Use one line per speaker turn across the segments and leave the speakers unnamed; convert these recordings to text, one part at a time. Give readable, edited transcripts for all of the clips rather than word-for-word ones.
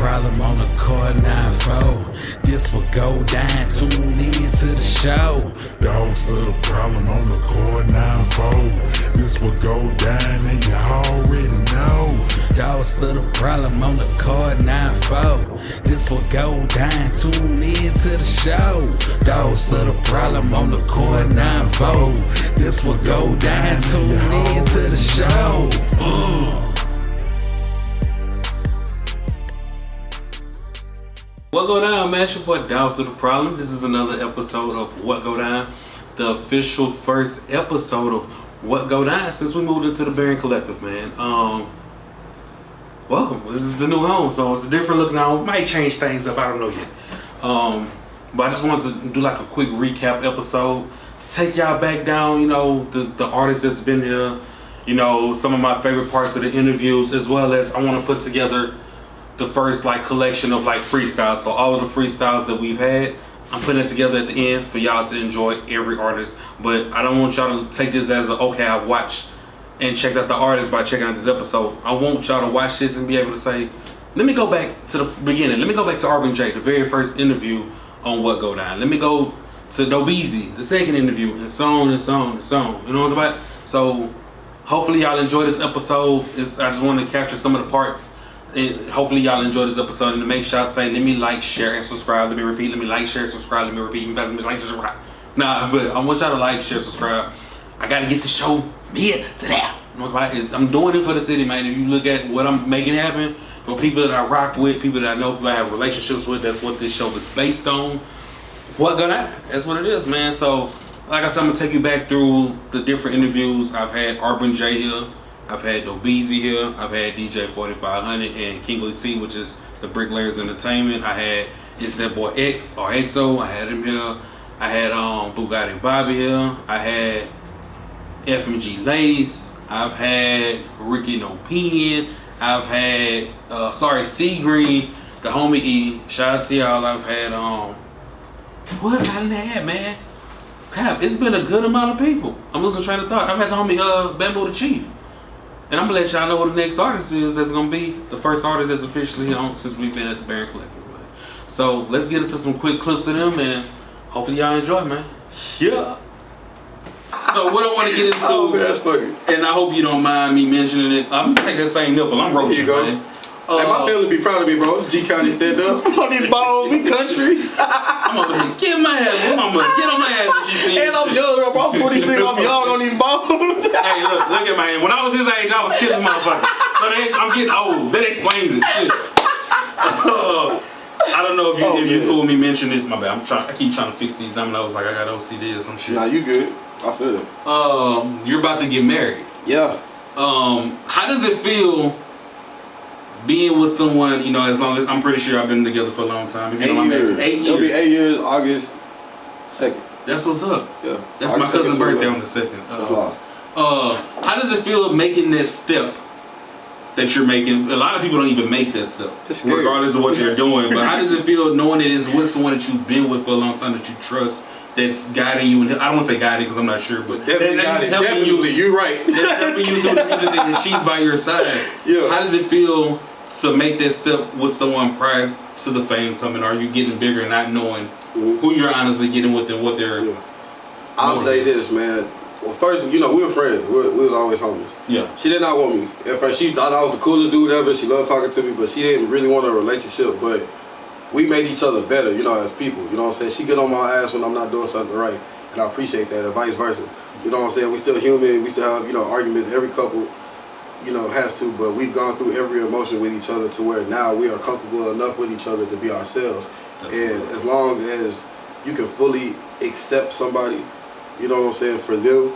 Problem on the Cord 9-4. This will go down. Tune in to the show.
Dogsta The Problem on the Cord 9-4. This will go down and you already know.
Dogsta The Problem on the Cord 9-4. This will go down. Tune in to the show. Dogsta The Problem on the Cord 9-4. This will go down. Tune in to the show.
What go down, man? It's your boy Dogsta The Problem. This is another episode of What Go Down, the official first episode of What Go Down since we moved into the Barron Collective, man. Welcome. This is the new home, so it's a different look now. Might change things up, I don't know yet. But I just wanted to do like a quick recap episode to take y'all back down, you know, the artists that's been here, you know, some of my favorite parts of the interviews, as well as I want to put together the first like collection of like freestyles. So all of the freestyles that we've had, I'm putting it together at the end for y'all to enjoy every artist. But I don't want y'all to take this as a, okay, I've watched and checked out the artist by checking out this episode. I want y'all to watch this and be able to say, let me go back to the beginning. Let me go back to Aubren Jay, the very first interview on What Go Down. Let me go to Dogsta, the second interview, and so on and so on and so on. You know what I'm saying? So hopefully y'all enjoy this episode. I just want to capture some of the parts. And hopefully y'all enjoy this episode, and to make sure I say, let me like, share, and subscribe. Let me repeat, let me like, share, subscribe, let me repeat, let me like, share, subscribe. Nah, but I want y'all to like, share, subscribe. I gotta get the show from here to there. You know what I'm saying? I'm doing it for the city, man. If you look at what I'm making happen, with people that I rock with, people that I know, people I have relationships with, that's what this show is based on. What Go Down? That's what it is, man. So, like I said, I'm gonna take you back through the different interviews. I've had Aubren Jay here. I've had Dogsta here, I've had DJ 4500 and Kingly C, which is the Bricklayers Entertainment. I had It's That Boy X or XO, I had him here. I had Bugatti Bobby here. I had FMG Lace. I've had Ricky No Pen. I've had C Green, the homie E. Shout out to y'all. I've had who else I done had, man? Crap, it's been a good amount of people. I'm losing train of thought. I've had the homie Bamboo the Chief. And I'm gonna let y'all know who the next artist is that's gonna be the first artist that's officially on since we've been at the Barron Collective. So let's get into some quick clips of them, and hopefully y'all enjoy, man. Yeah. So what I want to get into,
that's funny.
And I hope you don't mind me mentioning it. I'm gonna take that same nipple. I'm roaching, man.
Hey, my family be proud of me, bro. G County stand up. On these balls, we country.
I'm over here. Get my ass. Mama, get on my ass when she sees
And I'm young, bro. I'm 26. I'm young on these balls.
Hey, look at my hand. When I was his age, I was killing motherfuckers. So I'm getting old. That explains it. Shit. I don't know if you cool with me mentioning it. My bad. I keep trying to fix these dominoes like I got OCD or some shit.
Nah, you good. I feel it.
You're about to get married.
Yeah.
How does it feel being with someone, you know, as long as, I'm pretty sure I've been together for a long time. If you know my next 8 years.
It'll be 8 years, August 2nd.
That's what's up.
Yeah.
That's
August
my cousin's
2nd,
birthday on the 2nd.
That's awesome.
How does it feel making that step that you're making? A lot of people don't even make that step, regardless of what they're doing. But how does it feel knowing that it's with someone that you've been with for a long time, that you trust, that's guiding you? And I don't want to say guiding because I'm not sure, but that's helping you.
You're right.
That's helping you do the music thing, and she's by your side.
Yeah.
How does it feel to make that step with someone prior to the fame coming? Are you getting bigger and not knowing who you're honestly getting with and what they're... Yeah.
I'll say this, man. Well, first, you know, we were friends. We was always homies. Yeah. She did not want me. At first, she thought I was the coolest dude ever. She loved talking to me, but she didn't really want a relationship. But we made each other better, you know, as people. You know what I'm saying? She get on my ass when I'm not doing something right, and I appreciate that, and vice versa. You know what I'm saying? We still human. We still have, you know, arguments. Every couple, you know, has to, but we've gone through every emotion with each other to where now we are comfortable enough with each other to be ourselves. And as long as you can fully accept somebody, you know what I'm saying, for them,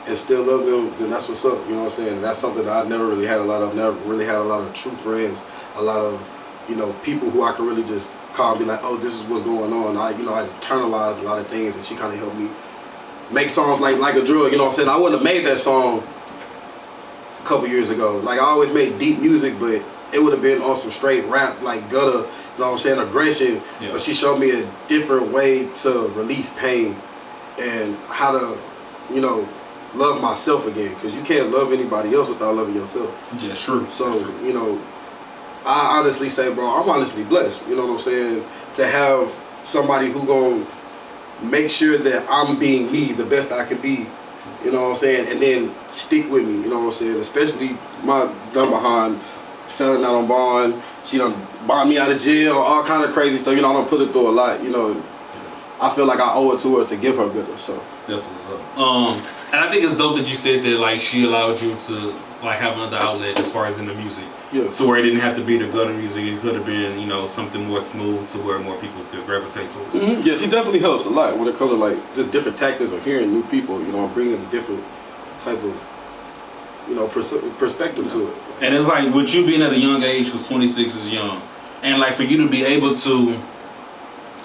and still love them, then that's what's up, you know what I'm saying? And that's something that I've never really had a lot of, never really had a lot of true friends, a lot of, you know, people who I could really just call and be like, oh, this is what's going on. I internalized a lot of things, and she kind of helped me make songs like a drug, you know what I'm saying? I wouldn't have made that song a couple years ago. Like, I always made deep music, but it would have been on some straight rap, like gutter, you know what I'm saying, aggression. Yeah. But she showed me a different way to release pain and how to, you know, love myself again. Because you can't love anybody else without loving yourself.
Yeah, true.
So, you know, I honestly say, bro, I'm honestly blessed. You know what I'm saying? To have somebody who gonna make sure that I'm being me the best I can be. You know what I'm saying? And then stick with me. You know what I'm saying? Especially my done behind filling out on bond. She done bought me out of jail, all kind of crazy stuff. You know, I done put her through a lot. You know, I feel like I owe it to her to give her better. So
that's what's up. And I think it's dope that you said that like she allowed you to like have another outlet as far as in the music.
Yeah.
So where it didn't have to be the gutter music, it could have been, you know, something more smooth to where more people could gravitate towards it.
Mm-hmm. Yeah, she definitely helps a lot when it comes to like just different tactics of hearing new people, you know, bringing a different type of, you know, perspective to it.
And it's like with you being at a young age, because 26 is young, and like for you to be able to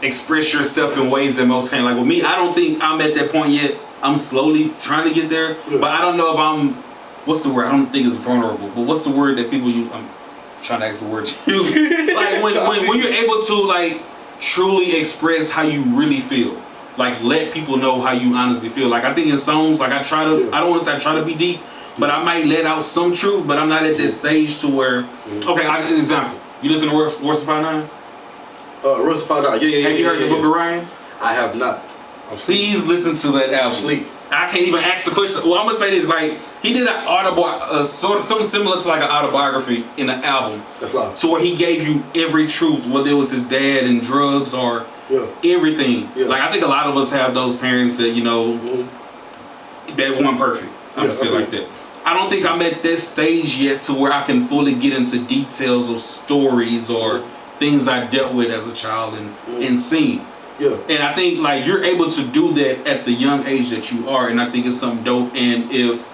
express yourself in ways that most can't. Like with me, I don't think I'm at that point yet. I'm slowly trying to get there,
yeah.
But I don't know if I'm. What's the word? I don't think it's vulnerable, but what's the word that people use? I'm trying to ask the word to use. Like when you're able to like truly express how you really feel, like let people know how you honestly feel. Like I think in songs, like I try to, yeah. I don't want to say I try to be deep, but I might let out some truth, but I'm not at this stage to where, okay, like an example. You listen to Rustify 9?
Rustify 9, yeah.
Have you heard the Book of Ryan?
I have not.
Please listen to that album. I can't even ask the question. Well, I'm gonna say this: like he did an sort of something similar to like an autobiography in the album.
That's loud.
To where he gave you every truth, whether it was his dad and drugs or everything. Yeah. Like I think a lot of us have those parents that you know that weren't perfect. I'm gonna say it like that. I don't think I'm at this stage yet to where I can fully get into details of stories or things I dealt with as a child and seen.
Yeah.
And I think like you're able to do that at the young age that you are, and I think it's something dope. And if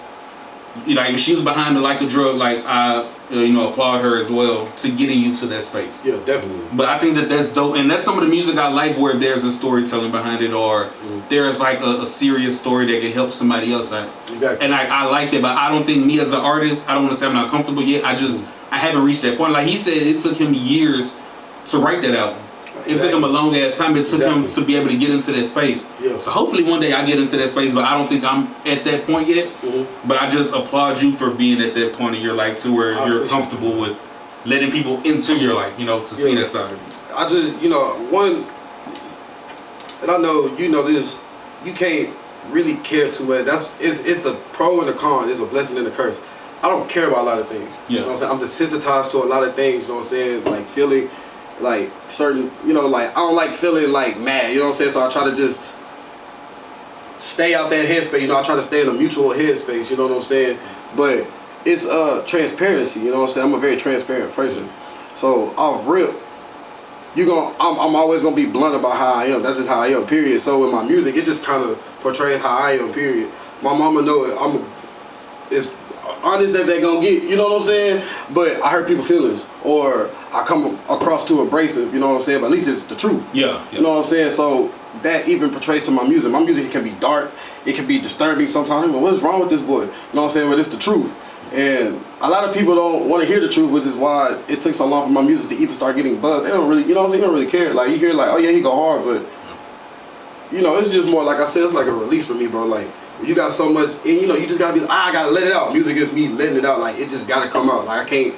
you know, if she was behind the like a drug, like I applaud her as well to getting you to that space.
Yeah, definitely.
But I think that that's dope, and that's some of the music I like where there's a storytelling behind it, or there's like a serious story that can help somebody else out.
Exactly.
And I like that, but I don't think me as an artist, I don't want to say I'm not comfortable yet. I haven't reached that point. Like he said, it took him years to write that album. It took him a long ass time. It took him to be able to get into that space.
Yeah.
So hopefully one day I get into that space, but I don't think I'm at that point yet. But I just applaud you for being at that point in your life to where you're comfortable with letting people into your life, you know, to see that side of you.
I just, one, and I know you know this, you can't really care too much. It's a pro and a con. It's a blessing and a curse. I don't care about a lot of things.
Yeah.
You know what I'm saying? I'm desensitized to a lot of things. You know what I'm saying? Like feeling. Like certain, like I don't like feeling like mad, you know what I'm saying? So I try to just stay out that headspace, I try to stay in a mutual headspace, you know what I'm saying? But it's transparency, you know what I'm saying? I'm a very transparent person. So off rip, I'm always gonna be blunt about how I am. That's just how I am, period. So with my music, it just kind of portrays how I am, period. My mama know it. I'm as honest that they gonna get, you know what I'm saying? But I hurt people's feelings, or I come across too abrasive, you know what I'm saying? But at least it's the truth.
Yeah.
You know what I'm saying? So that even portrays to my music. My music can be dark, it can be disturbing sometimes. But what is wrong with this boy? You know what I'm saying? But it's the truth. And a lot of people don't want to hear the truth, which is why it took so long for my music to even start getting buzzed. They don't really, you know what I'm saying? They don't really care. Like you hear like, oh yeah, he go hard, but it's just more like I said, it's like a release for me, bro. Like you got so much, and you just gotta be like, I gotta let it out. Music is me letting it out. Like it just gotta come out. Like I can't,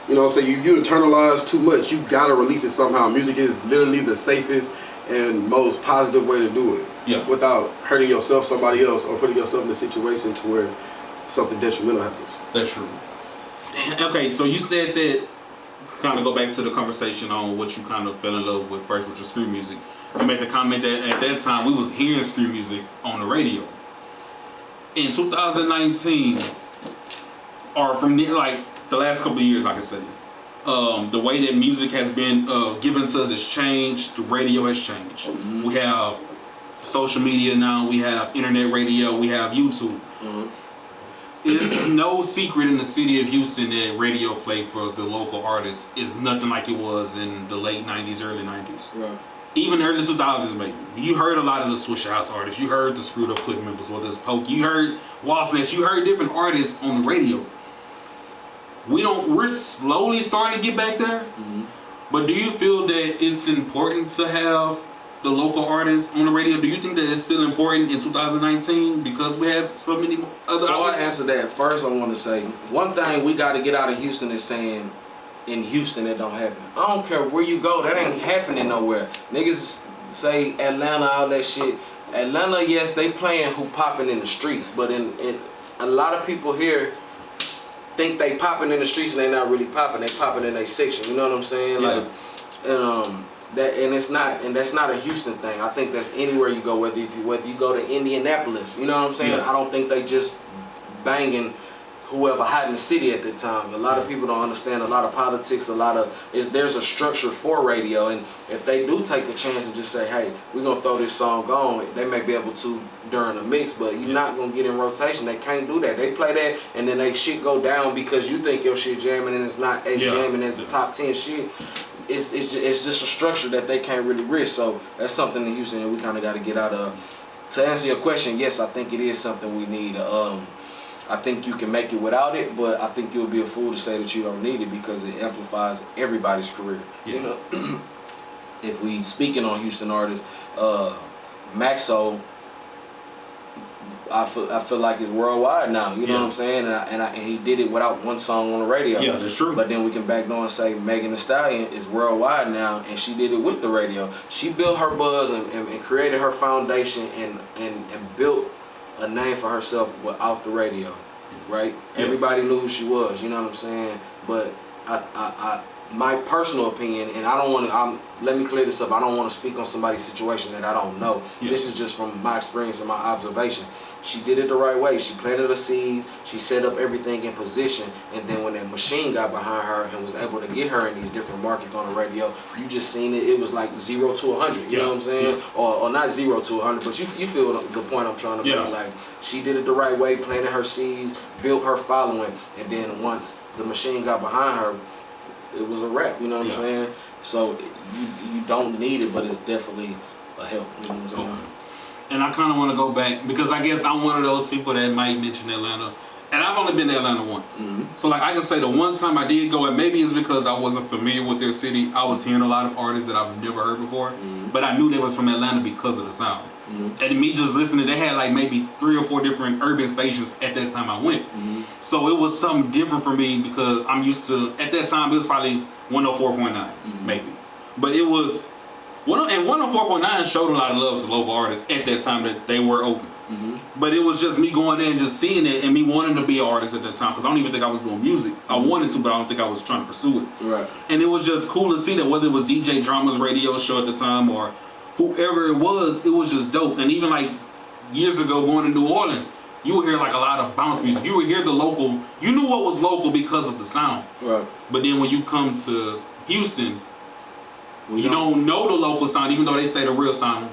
so you internalize too much. You gotta release it somehow. Music is literally the safest and most positive way to do it.
Yeah.
Without hurting yourself, somebody else, or putting yourself in a situation to where something detrimental happens.
That's true. Okay, so you said that, to kind of go back to the conversation on what you kind of fell in love with first, with your screw music. You made the comment that at that time we was hearing screw music on the radio. In 2019, or from like the last couple of years, I can say, the way that music has been given to us has changed. The radio has changed. We have social media now. We have internet radio. We have YouTube. It's no secret in the city of Houston that radio play for the local artists is nothing like it was in the late 90s, early 90s.
Right.
Even early 2000s, maybe. You heard a lot of the Swisher House artists. You heard the Screwed Up Click members, whether it's Pokey. You heard Walsness. You heard different artists on the radio. We're slowly starting to get back there. But do you feel that it's important to have the local artists on the radio? Do you think that it's still important in 2019 because we have so many other
Before I answer that, first I want to say, one thing we got to get out of Houston is saying in Houston that don't happen. I don't care where you go, that ain't happening nowhere. Niggas say Atlanta, all that shit. Atlanta, yes, they playing who popping in the streets, but in a lot of people here think they popping in the streets and they not really popping. They popping in their section. You know what I'm saying?
Yeah.
Like, that's not a Houston thing. I think that's anywhere you go. Whether you go to Indianapolis, you know what I'm saying?
Yeah.
I don't think they just banging whoever hot in the city at that time. A lot of people don't understand a lot of politics. There's a structure for radio, and if they do take a chance and just say, hey, we're gonna throw this song on, they may be able to during the mix, but you're not gonna get in rotation. They can't do that. They play that and then they shit go down because you think your shit jamming and it's not as jamming as the top 10 shit. It's just a structure that they can't really risk. So that's something in Houston that we kind of got to get out of. To answer your question, yes, I think it is something we need. I think you can make it without it, but I think you'll be a fool to say that you don't need it because it amplifies everybody's career.
Yeah.
You know, if we speaking on Houston artists, Maxo, I feel like it's worldwide now. You know what I'm saying? And he did it without one song on the radio.
Yeah, that's true.
But then we can back door and say Megan Thee Stallion is worldwide now, and she did it with the radio. She built her buzz and created her foundation and built a name for herself without the radio, right? Yeah. Everybody knew who she was, you know what I'm saying? But my personal opinion, and I don't want to, let me clear this up, I don't want to speak on somebody's situation that I don't know. Yeah. This is just from my experience and my observation. She did it the right way. She planted the seeds, she set up everything in position, and then when that machine got behind her and was able to get her in these different markets on the radio, you just seen it was like 0 to 100, you know what I'm saying? Yeah. Or not 0 to 100, but you feel the point I'm trying to make. Like, she did it the right way, planted her seeds, built her following, and then once the machine got behind her, it was a wrap, you know what I'm saying? So you don't need it, but it's definitely a help, you know what I'm saying?
And I kind of want to go back because I guess I'm one of those people that might mention Atlanta, and I've only been to Atlanta once. So like I can say the one time I did go, and maybe it's because I wasn't familiar with their city. I was hearing a lot of artists that I've never heard before, but I knew they was from Atlanta because of the sound. And me just listening, they had like maybe 3 or 4 different urban stations at that time I went. So it was something different for me because I'm used to, at that time it was probably 104.9 maybe, but it was. And 104.9 showed a lot of love to local artists at that time that they were open. But it was just me going there and just seeing it and me wanting to be an artist at that time because I don't even think I was doing music. I wanted to, but I don't think I was trying to pursue it.
Right.
And it was just cool to see that whether it was DJ Drama's radio show at the time or whoever it was just dope. And even like years ago going to New Orleans, you would hear like a lot of bounce music. You would hear the local, you knew what was local because of the sound. Right. But then when you come to Houston, you don't know the local sound, even though they say the real sound.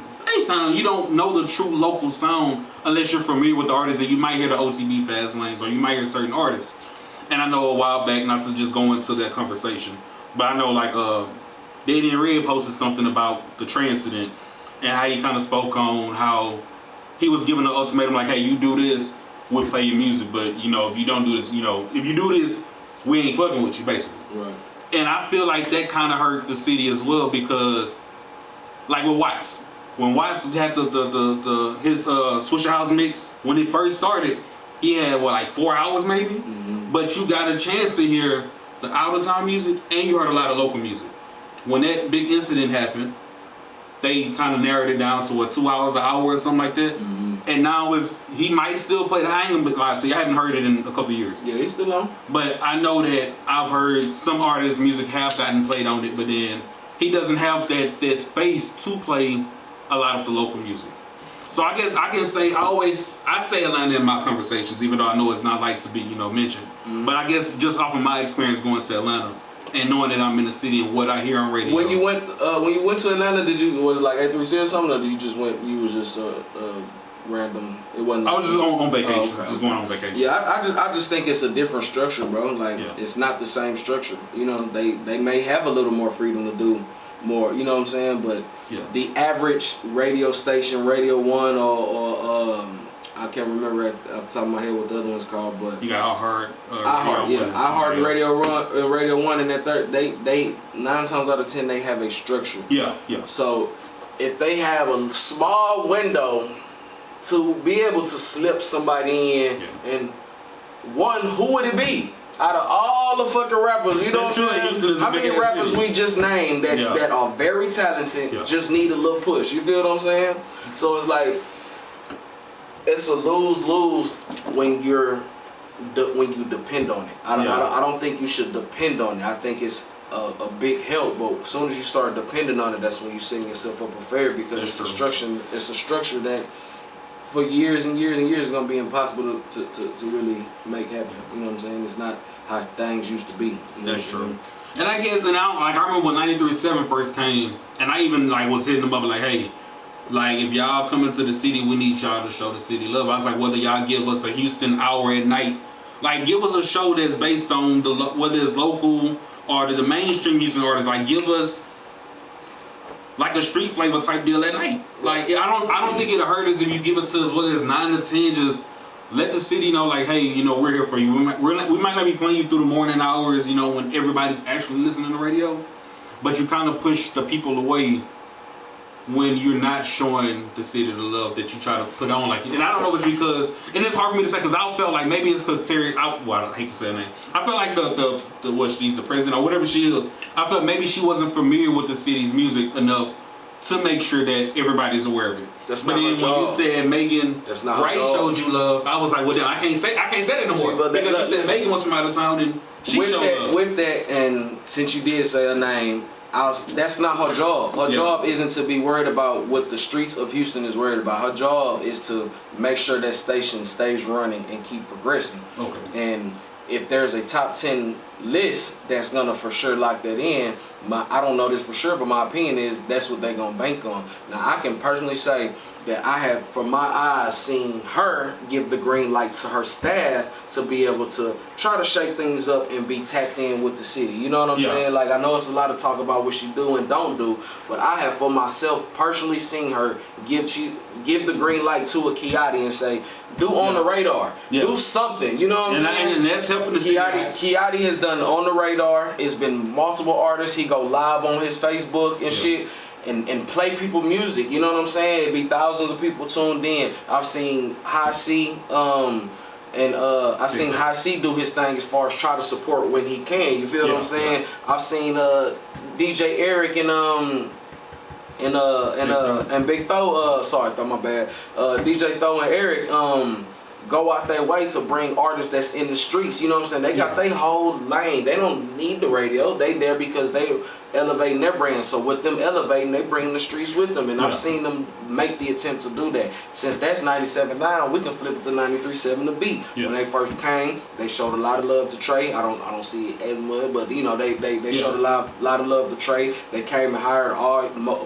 You don't know the true local sound unless you're familiar with the artists, and you might hear the OTB Fast Lanes or you might hear certain artists. And I know a while back, not to just go into that conversation, but I know like Daddy and Red posted something about the train incident and how he kind of spoke on how he was given an ultimatum like, hey, you do this, we'll play your music, but you know, if you don't do this, you know, if you do this, we ain't fucking with you, basically. Right. And I feel like that kind of hurt the city as well because, like with Watts, when Watts had his Swisher House mix, when it first started, he had like 4 hours maybe, but you got a chance to hear the out of town music and you heard a lot of local music. When that big incident happened, they kind of narrowed it down to 2 hours, an hour or something like that. And now he might still play the hanging, but lie to you, I haven't heard it in a couple years.
Yeah, he's still on.
But I know that I've heard some artists' music have gotten played on it, but then he doesn't have that space to play a lot of the local music. So I guess I can say I say Atlanta in my conversations, even though I know it's not like to be mentioned. But I guess just off of my experience going to Atlanta and knowing that I'm in the city and what I hear on radio.
When you went to Atlanta, was it like A3C or something, or did you just went? You was just random. It wasn't.
I was just on vacation. Just going on vacation.
Yeah, I just think it's a different structure, bro. Like it's not the same structure. You know, they may have a little more freedom to do more. You know what I'm saying? But the average radio station, Radio 1 or I can't remember at the top of my head what the other one's called, but
you got iHeart.
iHeart and Radio 1, and that they 9 times out of 10 they have a structure.
Yeah.
So if they have a small window to be able to slip somebody in, and one, who would it be? Out of all the fucking rappers, you know what I'm saying? How many rappers we just named that are very talented, just need a little push? You feel what I'm saying? So it's like, it's a lose-lose when you depend on it. I don't think you should depend on it. I think it's a big help, but as soon as you start depending on it, that's when you setting yourself up for failure, because it's a structure that for years and years and years is gonna be impossible to really make happen. You know what I'm saying? It's not how things used to be. You know
that's true. And I guess, and I remember when 93.7 first came, and I even was hitting them up like, hey, if y'all come into the city, we need y'all to show the city love. I was like, whether y'all give us a Houston hour at night, give us a show that's based on whether it's local or the mainstream Houston artists, give us a street flavor type deal at night. I don't think it'll hurt us if you give it to us, whether it's 9 to 10, just let the city know, hey, we're here for you. We might not be playing you through the morning hours, when everybody's actually listening to the radio, but you kind of push the people away when you're not showing the city the love that you try to put on. And I don't know if it's because, and it's hard for me to say, because I felt like maybe it's because Terry, I hate to say her name, I felt like what she's the president or whatever she is, I felt maybe she wasn't familiar with the city's music enough to make sure that everybody's aware of it.
That's not her job.
When you said Megan Wright showed you love, I was like, well then I can't say that no more. Because you said Megan was from out of town and she showed love. With
that, and since you did say her name, that's not her job. Her job isn't to be worried about what the streets of Houston is worried about. Her job is to make sure that station stays running and keep progressing. Okay. And if there's a top 10 list that's gonna for sure lock that in, I don't know this for sure, but my opinion is that's what they're gonna bank on. Now I can personally say that I have, from my eyes, seen her give the green light to her staff to be able to try to shake things up and be tapped in with the city. You know what I'm saying? I know it's a lot of talk about what she do and don't do, but I have for myself personally seen her give the green light to a Kiati and say, do on the radar, do something. You know what I'm saying?
And that's helping the city.
Kiati has done on the radar. It's been multiple artists. He go live on his Facebook and shit. And play people music, you know what I'm saying? It'd be thousands of people tuned in. I've seen High C, I've seen High C do his thing as far as try to support when he can. You feel what I'm saying? I've seen DJ Eric and Big Tho. Sorry, Tho, my bad. DJ Tho and Eric go out their way to bring artists that's in the streets. You know what I'm saying? They got their whole lane. They don't need the radio. They there because they elevating their brand. So with them elevating, they bring the streets with them. And I've seen them make the attempt to do that. Since that's 97.9, we can flip it to 93.7 The Beat. When they first came, they showed a lot of love to Trey. I don't see it as much, but they showed a lot of love to Trey. They came and hired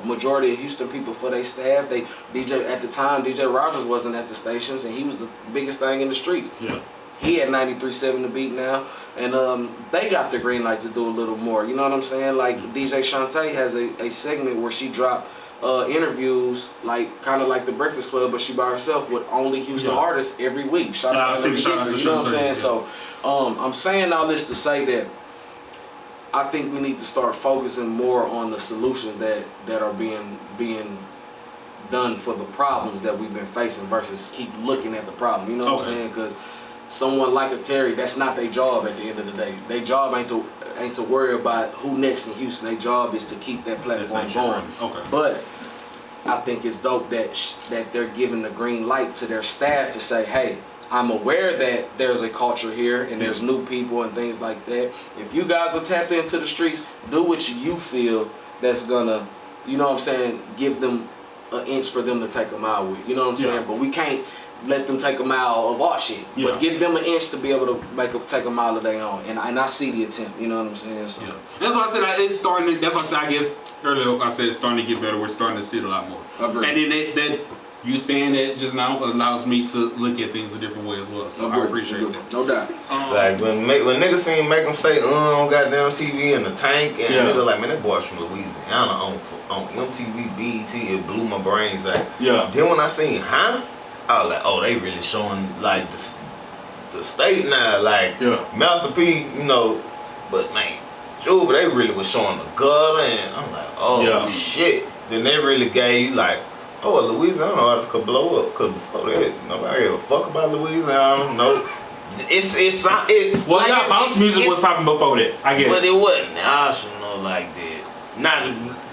majority of Houston people for their staff. At the time, DJ Rogers wasn't at the stations, and he was the biggest thing in the streets. He had 93.7 The Beat now, and they got the green light to do a little more. You know what I'm saying? DJ Shantae has a segment where she dropped interviews, kind of like the Breakfast Club, but she by herself with only Houston artists every week. Shout out to you know what I'm saying? So I'm saying all this to say that I think we need to start focusing more on the solutions that are being done for the problems that we've been facing versus keep looking at the problem. You know what I'm saying? Because someone like a Terry, that's not their job at the end of the day. Their job ain't to worry about who next in Houston. Their job is to keep that platform going. But I think it's dope that they're giving the green light to their staff to say, hey, I'm aware that there's a culture here and there's new people and things like that. If you guys are tapped into the streets, do what you feel that's gonna, you know what I'm saying, give them an inch for them to take a mile with. You know what I'm saying? But we can't let them take a mile of our shit, but give them an inch to be able to take a mile of their own. And I see the attempt, you know what I'm saying? So.
That's why I said it's starting. That's why I said, I guess earlier I said it's starting to get better. We're starting to see it a lot more.
Agreed.
And then that you saying that just now allows me to look at things a different way as well. So I appreciate that.
No doubt.
When niggas seen make them say on goddamn TV in the tank, and niggas like, man, that boy's from Louisiana on MTV, BET, it blew my brains out. Then when I seen I was like, oh, they really showing the state now, Master P, but man, Juba, they really was showing the gutter, and I'm like, oh shit. Then they really gave you a Louisiana artist could blow up, cause before that, nobody ever fuck about Louisiana,
Well, like bounce music was popping before that, I guess.
But it wasn't national like that. Not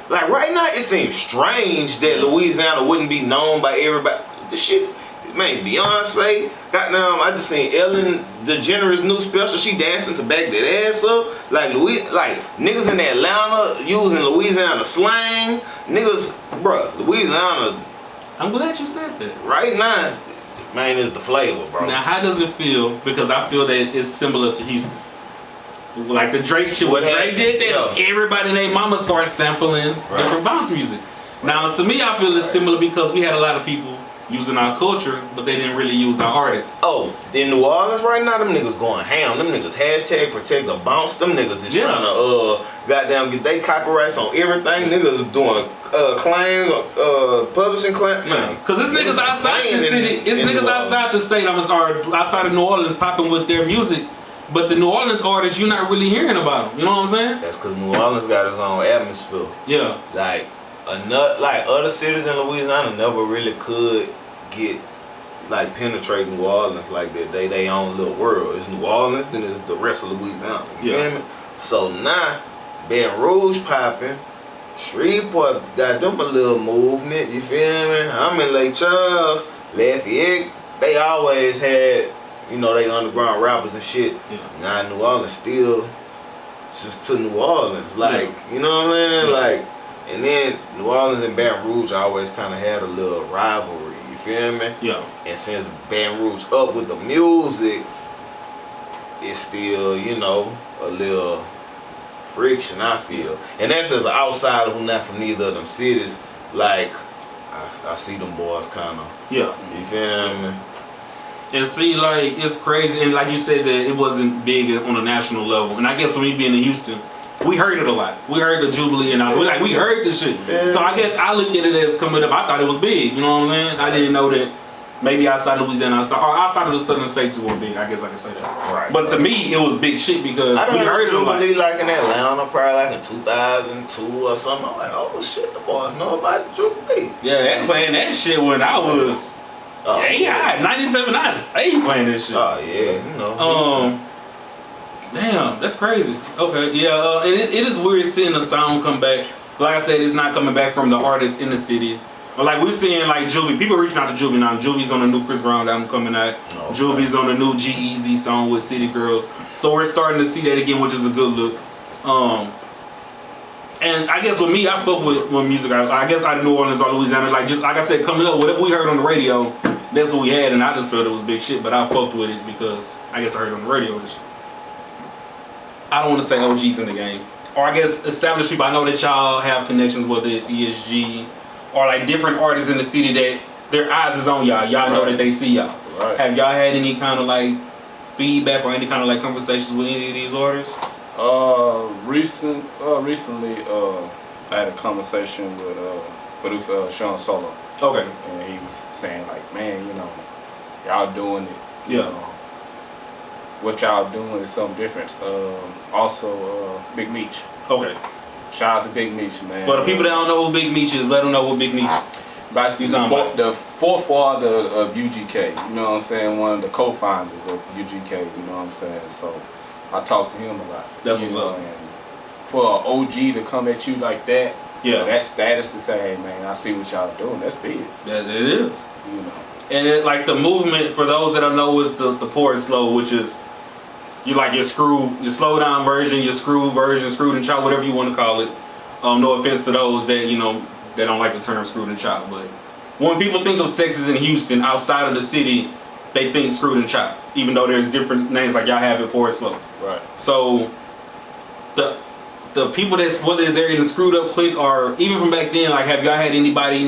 like right now. It seems strange that Louisiana wouldn't be known by everybody. The shit, man. Beyonce, goddamn. I just seen Ellen DeGeneres' new special. She dancing to back that ass up. Like niggas in Atlanta using Louisiana slang. Niggas, bruh, Louisiana.
I'm glad you said that.
Right now, man, is the flavor, bro.
Now, how does it feel? Because I feel that it's similar to Houston. Like the Drake shit. When Drake did that, everybody and their mama started sampling different bounce music. Now, to me, I feel it's similar because we had a lot of people using our culture, but they didn't really use our artists.
Oh, in New Orleans right now, them niggas going ham. Them niggas hashtag protect the bounce. Them niggas is trying to goddamn get they copyrights on everything. Niggas is doing claims, publishing claims. Man,
cause it's niggas outside the city. It's niggas outside the state. Outside of New Orleans popping with their music. But the New Orleans artists, you're not really hearing about them. You know what I'm saying?
That's cause New Orleans got its own atmosphere.
Yeah.
Like other cities in Louisiana never really could get penetrate New Orleans like that. They own little world. It's New Orleans, then it's the rest of Louisiana. You feel me? So now Baton Rouge popping, Shreveport got them a little movement. You feel me? I'm in Lake Charles, Lafayette. They always had, they underground rappers and shit. Yeah. Now New Orleans still just to New Orleans, you know what I mean?
Yeah.
And then New Orleans and Baton Rouge always kind of had a little rivalry, you feel me?
Yeah.
And since Baton Rouge up with the music, it's still, a little friction, I feel. And that's as an outsider who not from neither of them cities, I see them boys kind of, you feel me?
And see, it's crazy, and like you said, that it wasn't big on a national level. And I guess for me being in Houston, we heard it a lot. We heard the Jubilee and we heard this shit. Yeah. So I guess I looked at it as coming up. I thought it was big. You know what I'm saying? I didn't know that maybe outside Louisiana, or outside of the southern states, it was big. I guess I can say that. Right. But to me, it was big shit because we heard it a lot.
Jubilee in Atlanta, probably in 2002 or something. I'm like, oh shit, the boys know about the Jubilee.
Yeah, they playing that shit when I was. 97, I stayed playing this shit.
Oh yeah,
Damn, that's crazy. Okay, yeah, and it is weird seeing the sound come back. Like I said, it's not coming back from the artists in the city. But we're seeing Juvie, people reaching out to Juvie now. Juvie's on the new Chris Brown album coming out. Okay. Juvie's on the new G-Eazy song with City Girls. So we're starting to see that again, which is a good look. And I guess with me, I fuck with music. I guess out of New Orleans or Louisiana, just like I said, coming up, whatever we heard on the radio, that's what we had, and I just felt it was big shit. But I fucked with it because I guess I heard it on the radio. I don't want to say OGs in the game, or I guess established people. I know that y'all have connections, whether it's ESG or different artists in the city that their eyes is on y'all. Y'all know that they see y'all. Right. Have y'all had any kind of feedback or any kind of conversations with any of these artists?
Recently, I had a conversation with producer Sean Solo.
Okay.
And he was saying man, y'all doing it.
Yeah.
What y'all doing is something different. Also, Big Meech.
Okay.
Shout out to Big Meech, man.
For the people that don't know who Big Meech is, let them know who Big Meech is.
Basically, the forefather of UGK. You know what I'm saying? One of the co-founders of UGK. You know what I'm saying? So I talked to him a lot.
That's what's up.
And for an OG to come at you like that, that status to say, hey man, I see what y'all doing. That's big.
That it is. And the movement, for those that don't know, is the Pour It Slow, which is your slow down version, your screw version, screwed and chopped, whatever you want to call it. No offense to those that they don't like the term screwed and chopped, but when people think of Texas and Houston outside of the city, they think screwed and chopped, even though there's different names like y'all have it Pour It Slow.
Right.
So the people that's, whether they're in the screwed up clique or even from back then, have y'all had anybody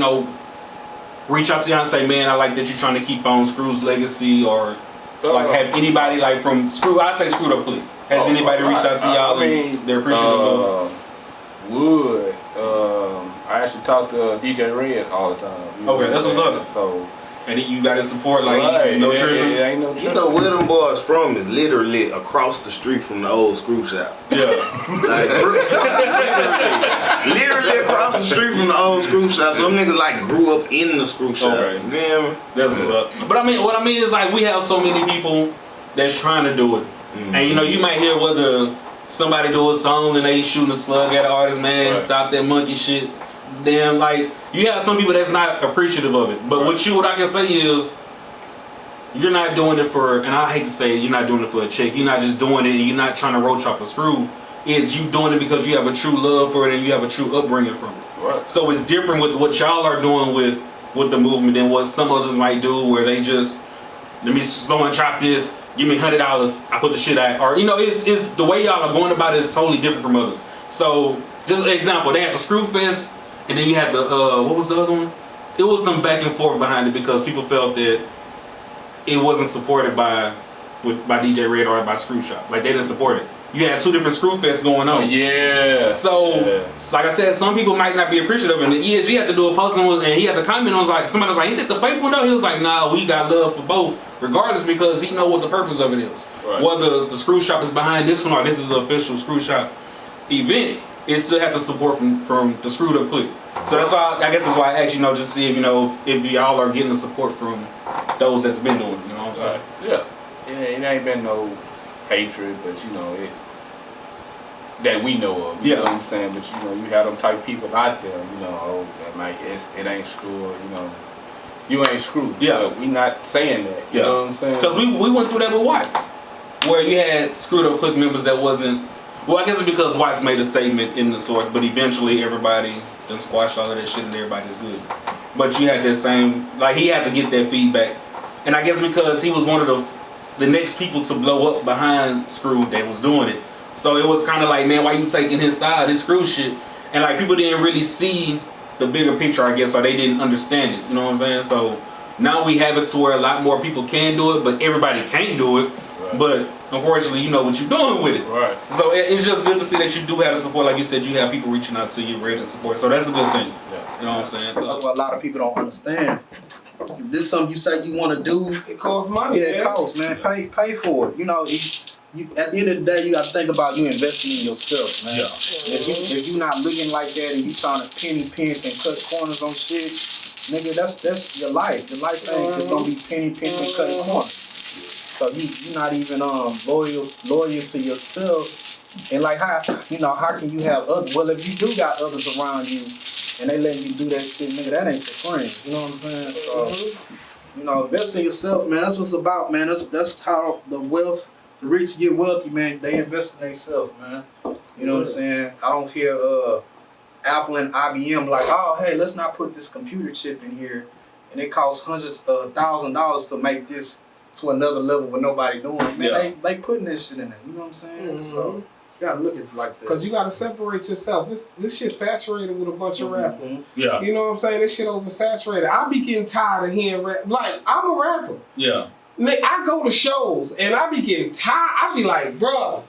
reach out to y'all and say, man, I like that you're trying to keep on Screw's legacy, or have anybody from Screw, I say screwed up clique. Has anybody reached out to y'all and they're appreciative of?
I actually talk to DJ Red all the time.
Okay, that's what's up.
So,
and you got his support,
ain't no tripping.
You know where them boys from is literally across the street from the old screw shop.
Yeah.
Literally across the street from the old screw shop. Some niggas grew up in the screw shop.
Okay.
Damn.
That's what's up. But what I mean is we have so many people that's trying to do it. And you know, you might hear whether somebody do a song and they shooting a slug at an artist, man, stop that monkey shit. Then like you have some people that's not appreciative of it. But what I can say is you're not doing it for, and I hate to say it, you're not doing it for a check. You're not just doing it and you're not trying to roach off a screw. It's you doing it because you have a true love for it and you have a true upbringing from it. Right. So it's different with what y'all are doing with the movement than what some others might do, where they just let me slow and chop this, give me $100, I put the shit out. Or you know, it's the way y'all are going about it is totally different from others. So just an example, they had the Screw Fest, and then you had the what was the other one? It was some back and forth behind it because people felt that it wasn't supported by DJ Red or by Screw Shop. Like they didn't support it. You had two different Screw Fests going on. So like I said, some people might not be appreciative, and the ESG had to do a post and he had to comment on like somebody was like, ain't that the fake one though? He was like, nah, we got love for both, regardless, because he know what the purpose of it is. Right. Whether the Screw Shop is behind this one or this is an official Screw Shop event, it still have to support from the Screwed Up clique. So that's why I guess that's why I asked, you know, just see if if y'all are getting the support from those that's been doing it, you know what I'm saying?
Yeah, it ain't been no hatred, but you know it that we know of. You know what I'm saying? But you know, you have them type people out there. You know, oh, that might it ain't screw. Or, you know, you ain't screwed. Yeah, but we not saying that. You know what I'm saying?
Because we went through that with Watts, where you had Screwed Up clique members that wasn't. Well, I guess it's because Watts made a statement in the source, but eventually everybody done squashed all of that shit and everybody's good. But you had that same, like he had to get that feedback, and I guess because he was one of the next people to blow up behind Screw that was doing it. So it was kind of like, man, why you taking his style, this Screw shit? And like people didn't really see the bigger picture, I guess, or they didn't understand it. You know what I'm saying? So now we have it to where a lot more people can do it, but everybody can't do it. Right. But unfortunately, you know what you're doing with it. Right. So it's just good to see that you do have the support. Like you said, you have people reaching out to you, ready to support. So that's a good thing. Yeah. You know what I'm saying?
That's what a lot of people don't understand. If this is something you say you want to do,
it costs money.
Yeah, it costs, man. Pay for it. You know, you at the end of the day, you got to think about you investing in yourself, man. Yeah. If you not looking like that and you trying to penny pinch and cut corners on shit, nigga, that's your life. Your life ain't just gonna be penny pinch and cutting corners. So you not even loyal to yourself. And like how can you have others? Well, if you do got others around you and they letting you do that shit, nigga, that ain't your friend. You know what I'm saying? So, you know, invest in yourself, man. That's what it's about, man. That's how the rich get wealthy, man. They invest in themselves, man. You know what I'm saying? I don't hear Apple and IBM like, oh, hey, let's not put this computer chip in here, and it costs hundreds of $1,000s to make this to another level with nobody doing it. Man, they putting that shit in there. You know what I'm saying? So you gotta look at it like that.
Because you gotta separate yourself. This shit saturated with a bunch of rappers. Yeah. You know what I'm saying? This shit oversaturated. I be getting tired of hearing rap. Like, I'm a rapper. Yeah. I go to shows and I be getting tired. I be like, bro,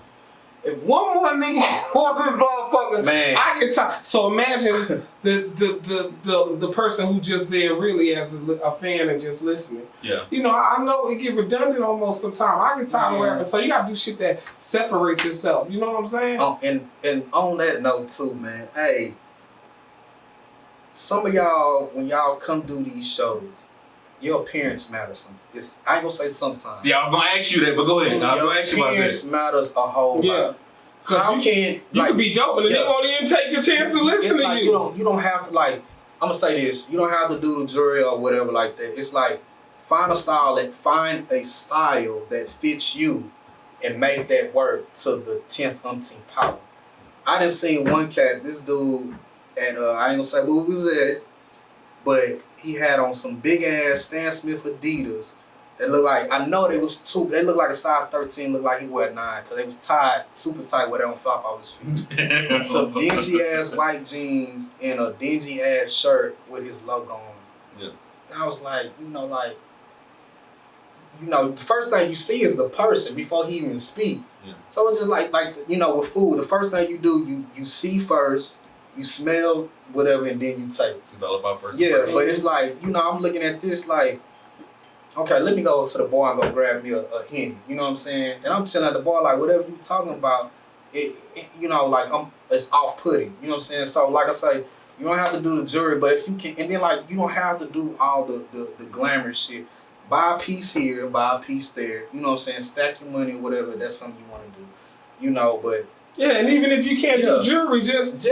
if one more nigga on this motherfucker, man, I get tired. So imagine the person who just there really as a fan and just listening. Yeah. You know, I know it get redundant almost sometimes. I get tired of rapping. So you gotta do shit that separates yourself. You know what I'm saying?
Oh, and on that note too, man, hey, some of y'all, when y'all come do these shows, your appearance matters. I ain't gonna say sometimes.
See, I was gonna ask you that, but go ahead. I was gonna ask you about that. Your appearance
matters a whole lot. How
you could be dope, and they won't even take the chance to listen to
like
you.
You don't have to like. I'm gonna say this. You don't have to do the jury or whatever like that. It's like find a style that fits you, and make that work to the 10th umpteenth power. I done seen one cat. This dude, and I ain't gonna say who was at, but he had on some big ass Stan Smith Adidas that looked like, I know they was too, they looked like a size 13, looked like he wore 9, because they was tied, super tight where they don't flop off his feet. Some dingy ass white jeans and a dingy ass shirt with his logo on it. Yeah. And I was like, the first thing you see is the person before he even speak. Yeah. So it's just like with food, the first thing you do, you see first, you smell whatever, and then you taste.
It's all about first.
Yeah, but it's like, I'm looking at this like, okay, let me go to the bar and go grab me a Henny. You know what I'm saying? And I'm chilling at the bar like, whatever you talking about, it's off-putting. You know what I'm saying? So like I say, you don't have to do the jury, but if you can, and then like you don't have to do all the glamorous shit. buy a piece here, buy a piece there. You know what I'm saying? Stack your money or whatever. That's something you want to do. You know, but.
Yeah, and even if you can't do jewelry, just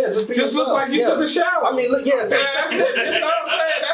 look like you took a shower.
I mean, look,
that's it. You know what I'm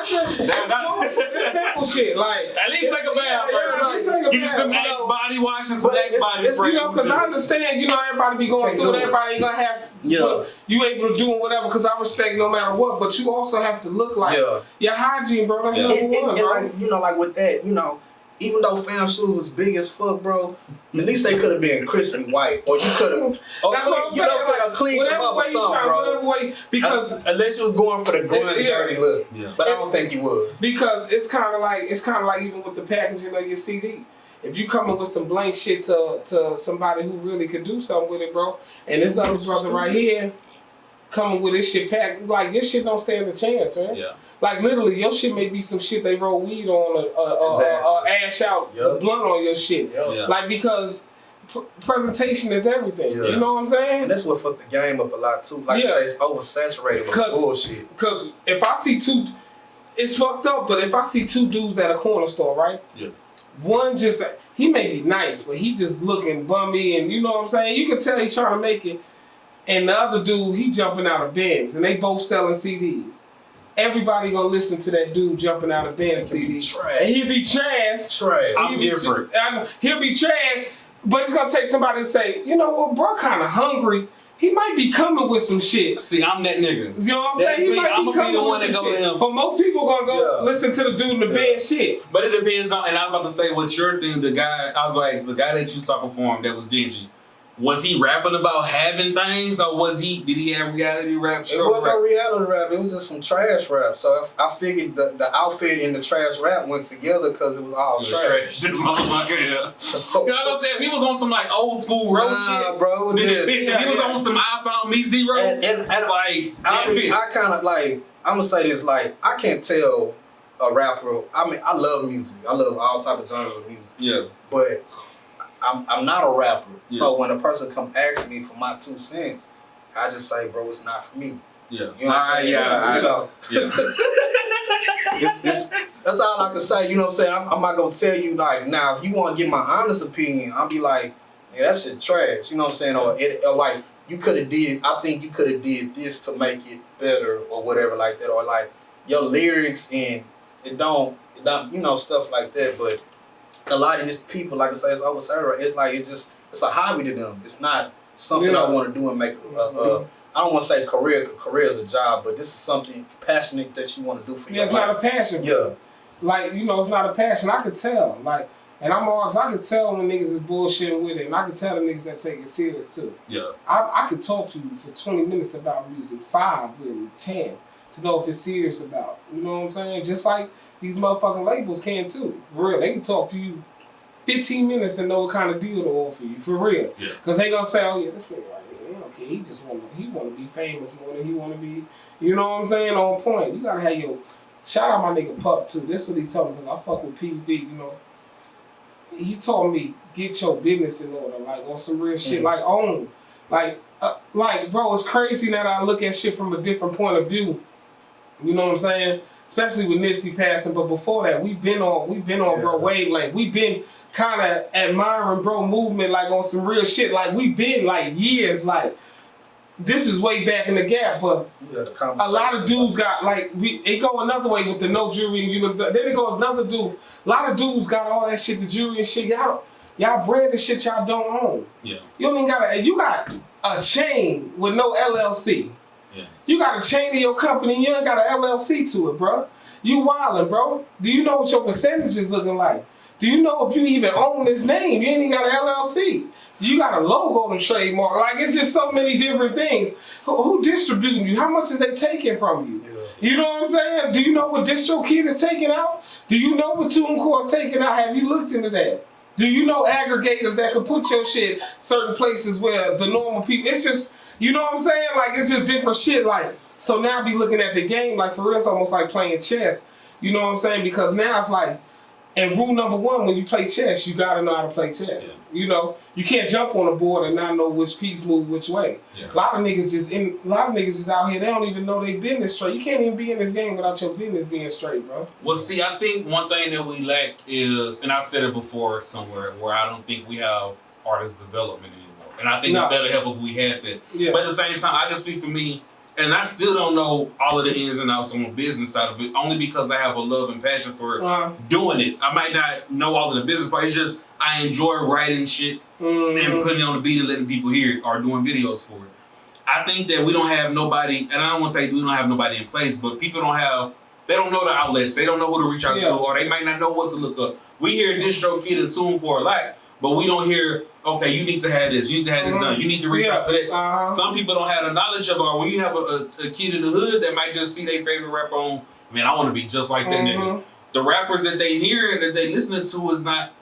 saying? That's it. It's simple shit. Like
at least take a bath first. Get you some Axe body wash and some Axe body spray.
You know, because I understand. You know, everybody be going through it. Everybody ain't gonna have. You able to do whatever. Because I respect no matter what. But you also have to look like your hygiene, bro. That's number one, bro.
Like, you know, like with that, you know. Even though fam shoes was big as fuck, bro, at least they could have been crispy white, or you could have.
That's what I'm saying.
Like, clean them up or something, bro.
Whatever way, because
unless you was going for the grunge dirty look, but I don't think you was.
Because it's kind of like even with the packaging of your CD. If you coming with some blank shit to somebody who really could do something with it, bro, and this other brother right here coming with this shit packed, like this shit don't stand a chance, man. Yeah. Like literally, your shit may be some shit they roll weed on, ash out blunt on your shit. Like because presentation is everything. You know what I'm saying?
And that's what fucked the game up a lot too. Like you say, it's oversaturated with bullshit.
Because if I see two, it's fucked up. But if I see two dudes at a corner store, right? Yeah. One just he may be nice, but he just looking bummy, and you know what I'm saying. You can tell he trying to make it. And the other dude, he jumping out of Benz, and they both selling CDs. Everybody gonna listen to that dude jumping out of Benz CDs. And he'll be trash.
I'm different.
He'll be trash, but it's gonna take somebody to say, you know what, bro, kind of hungry. He might be coming with some shit.
See, I'm that nigga.
You know what I'm saying? He might be coming with some shit. But most people gonna go listen to the dude in the Benz shit.
But it depends on, and I was about to say, what's your thing? The guy, I was like, the guy that you saw perform that was dingy. Was he rapping about having things, or did he have reality rap?
It wasn't no reality rap. It was just some trash rap. So I figured the outfit and the trash rap went together because it was all trash.
This motherfucker, you know what I'm saying? If he was on some like old school road shit,
bro.
If he was on some I Found Me Zero,
and like I kind of like I'm gonna say this, like I can't tell a rapper. I mean, I love music. I love all type of genres of music. Yeah, but I'm not a rapper, so when a person come ask me for my 2 cents, I just say, bro, it's not for me. Yeah, you know that's all I can say. You know what I'm saying? I'm not gonna tell you like now. If you want to get my honest opinion, I'll be like, yeah, that shit trash. You know what I'm saying? Or like you could have did. I think you could have did this to make it better, or whatever like that. Or like your lyrics and it don't you know, stuff like that, but. A lot of these people, like I say, it's oversaturated. It's like it's a hobby to them. It's not something I want to do and make. I don't want to say career, because career is a job, but this is something passionate that you want to do for your life.
It's not a passion. Yeah, like you know, it's not a passion. I could tell, like, and I could tell when niggas is bullshitting with it, and I could tell the niggas that take it serious too. Yeah, I could talk to you for 20 minutes about music, 5 really, 10, to know if it's serious about. You know what I'm saying? Just like. These motherfucking labels can too. For real. They can talk to you 15 minutes and know what kind of deal to offer you. For real. Yeah. Cause they gonna say, oh yeah, this nigga right here, okay, he wanna be famous more than he wanna be, you know what I'm saying, on point. You gotta have your shout out my nigga Pup too. This what he told me, cause I fuck with PUD, you know. He told me, get your business in order, like on some real shit, like own. Like bro, it's crazy that I look at shit from a different point of view. You know what I'm saying? Especially with Nipsey passing, but before that, we've been on bro wavelength. We've been kind of admiring bro movement, like on some real shit. Like we've been like years, like this is way back in the gap. But a lot of dudes got like it go another way with the no jewelry. You look, then it go another dude. A lot of dudes got all that shit, the jewelry and shit. Y'all brand the shit y'all don't own. Yeah, you got a chain with no LLC. Yeah. You got a chain of your company, you ain't got an LLC to it, bro. You wildin', bro. Do you know what your percentage is looking like? Do you know if you even own this name? You ain't even got an LLC. You got a logo to trademark. Like, it's just so many different things. Who distributing you? How much is they taking from you? Yeah. You know what I'm saying? Do you know what DistroKid is taking out? Do you know what TuneCore is taking out? Have you looked into that? Do you know aggregators that can put your shit certain places where the normal people, it's just, you know what I'm saying? Like, it's just different shit. Like, so now I be looking at the game, like, for real, it's almost like playing chess. You know what I'm saying? Because now it's like, And rule number one, when you play chess, you gotta know how to play chess. Yeah. You know, you can't jump on a board and not know which piece move which way. Yeah. A lot of niggas just out here, they don't even know they business straight. You can't even be in this game without your business being straight, bro.
Well, see, I think one thing that we lack is, and I've said it before somewhere, where I don't think we have artist development anymore. And I think it better help if we had that. Yeah. But at the same time, I can speak for me, and I still don't know all of the ins and outs on the business side of it, only because I have a love and passion for doing it. I might not know all of the business part. It's just I enjoy writing shit and putting it on the beat and letting people hear it or doing videos for it. I think that we don't have nobody, and I don't want to say we don't have nobody in place, but people they don't know the outlets. They don't know who to reach out to, or they might not know what to look up. We hear DistroKid and TuneCore a lot, but we don't hear, okay, you need to have this, you need to have this done, you need to reach out to that. Some people don't have the knowledge of, or when you have a kid in the hood that might just see their favorite rapper on, man, I want to be just like that nigga. The rappers that they hear and that they listening to is not,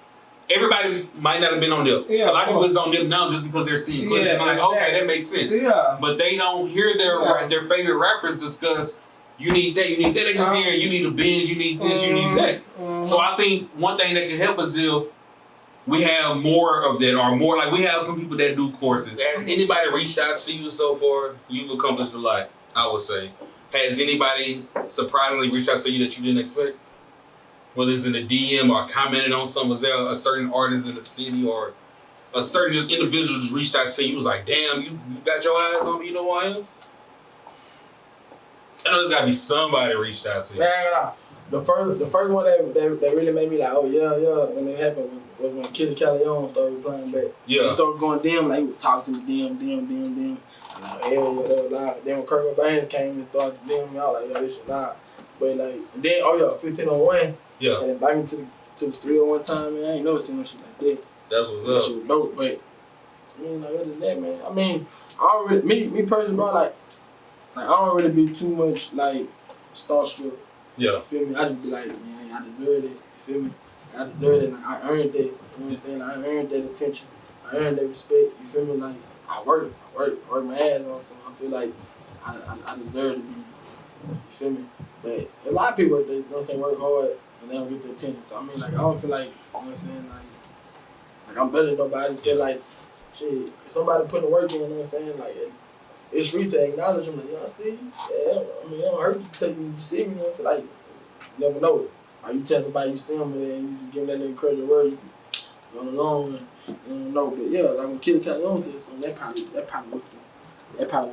everybody might not have been on them. Yeah, a lot of people is on them now just because they're seeing clips and like, okay, that makes sense. Yeah. But they don't hear their favorite rappers discuss, you need that, you need that. They just hear, you need a Benz, you need this, you need that. So I think one thing that can help us if we have more of that, or more like we have some people that do courses. Has anybody reached out to you so far? You've accomplished a lot, I would say. Has anybody surprisingly reached out to you that you didn't expect? Whether it's in a DM or commented on something, was there a certain artist in the city or a certain just individual just reached out to you, was like, damn, you got your eyes on me, you know who I am? I know there's gotta be somebody reached out to you.
Nah. The first one that really made me like, oh yeah, when it happened was when Kid Callion started replying back. Yeah. He started going DM, like he would talk to me, DM. I'm like, hell yeah, that was live. Then when Kirk Banks came and started DMing me, I was like, yo, this shit live. But like, and then, 1501. Yeah. And invite me to the studio one time, man. I ain't never seen no shit like that.
That's what's
that
up.
Shit was dope, but I mean, like other than that, man. I mean, I don't really, me personally, bro, like I don't really be too much like starstruck. Yeah. You feel me? I just be like, man, I deserve it. You feel me? I deserve it. Like I earned that. You know what I'm saying? I earned that attention. I earned that respect. You feel me? Like I work my ass off, so I feel like I deserve to be. You feel me? But a lot of people, they don't say work hard and they don't get the attention. So I mean, like I don't feel like, you know what I'm saying, like I'm better than nobody. I just feel like, shit, if somebody putting the work in, you know what I'm saying, like it's free to acknowledge them. Like, you know, I see you. Yeah, I mean, it don't hurt you to tell you see me. You know what I'm saying? Like, you never know it. Like you tell somebody you see them and then you just give them that little encouraging word. You go along and you don't know. But yeah, like when Kid Callion said something, that probably was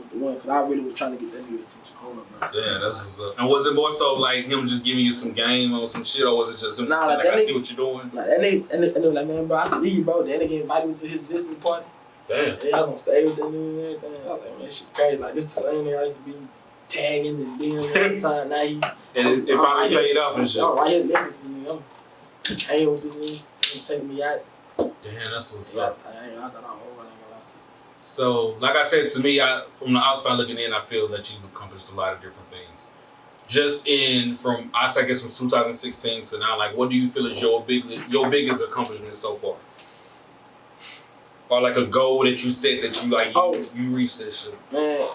the one, because I really was trying to get that nigga attention. Hold up, bro.
Yeah, that's what's up. And was it more so like him just giving you some game or some shit, or was it just him just saying, like, I see what you're doing?
Like, that nigga like, man, bro, I see you, bro. That nigga invited me to his listening party.
Damn.
Yeah, I was on stage with that nigga and everything. I was like, man, shit crazy. Like, this the same nigga I used to be tagging and DMing all the time. Now he...
And it finally paid off and shit.
I'm right here listening to me. I'm hanging with this nigga. He's taking me out.
Damn, that's what's up.
I thought I was over.
So, like I said, to me, from the outside looking in, I feel that you've accomplished a lot of different things. Just from 2016 to now, like, what do you feel is your biggest accomplishment so far? Or like a goal that you set that you reached that shit?
Man,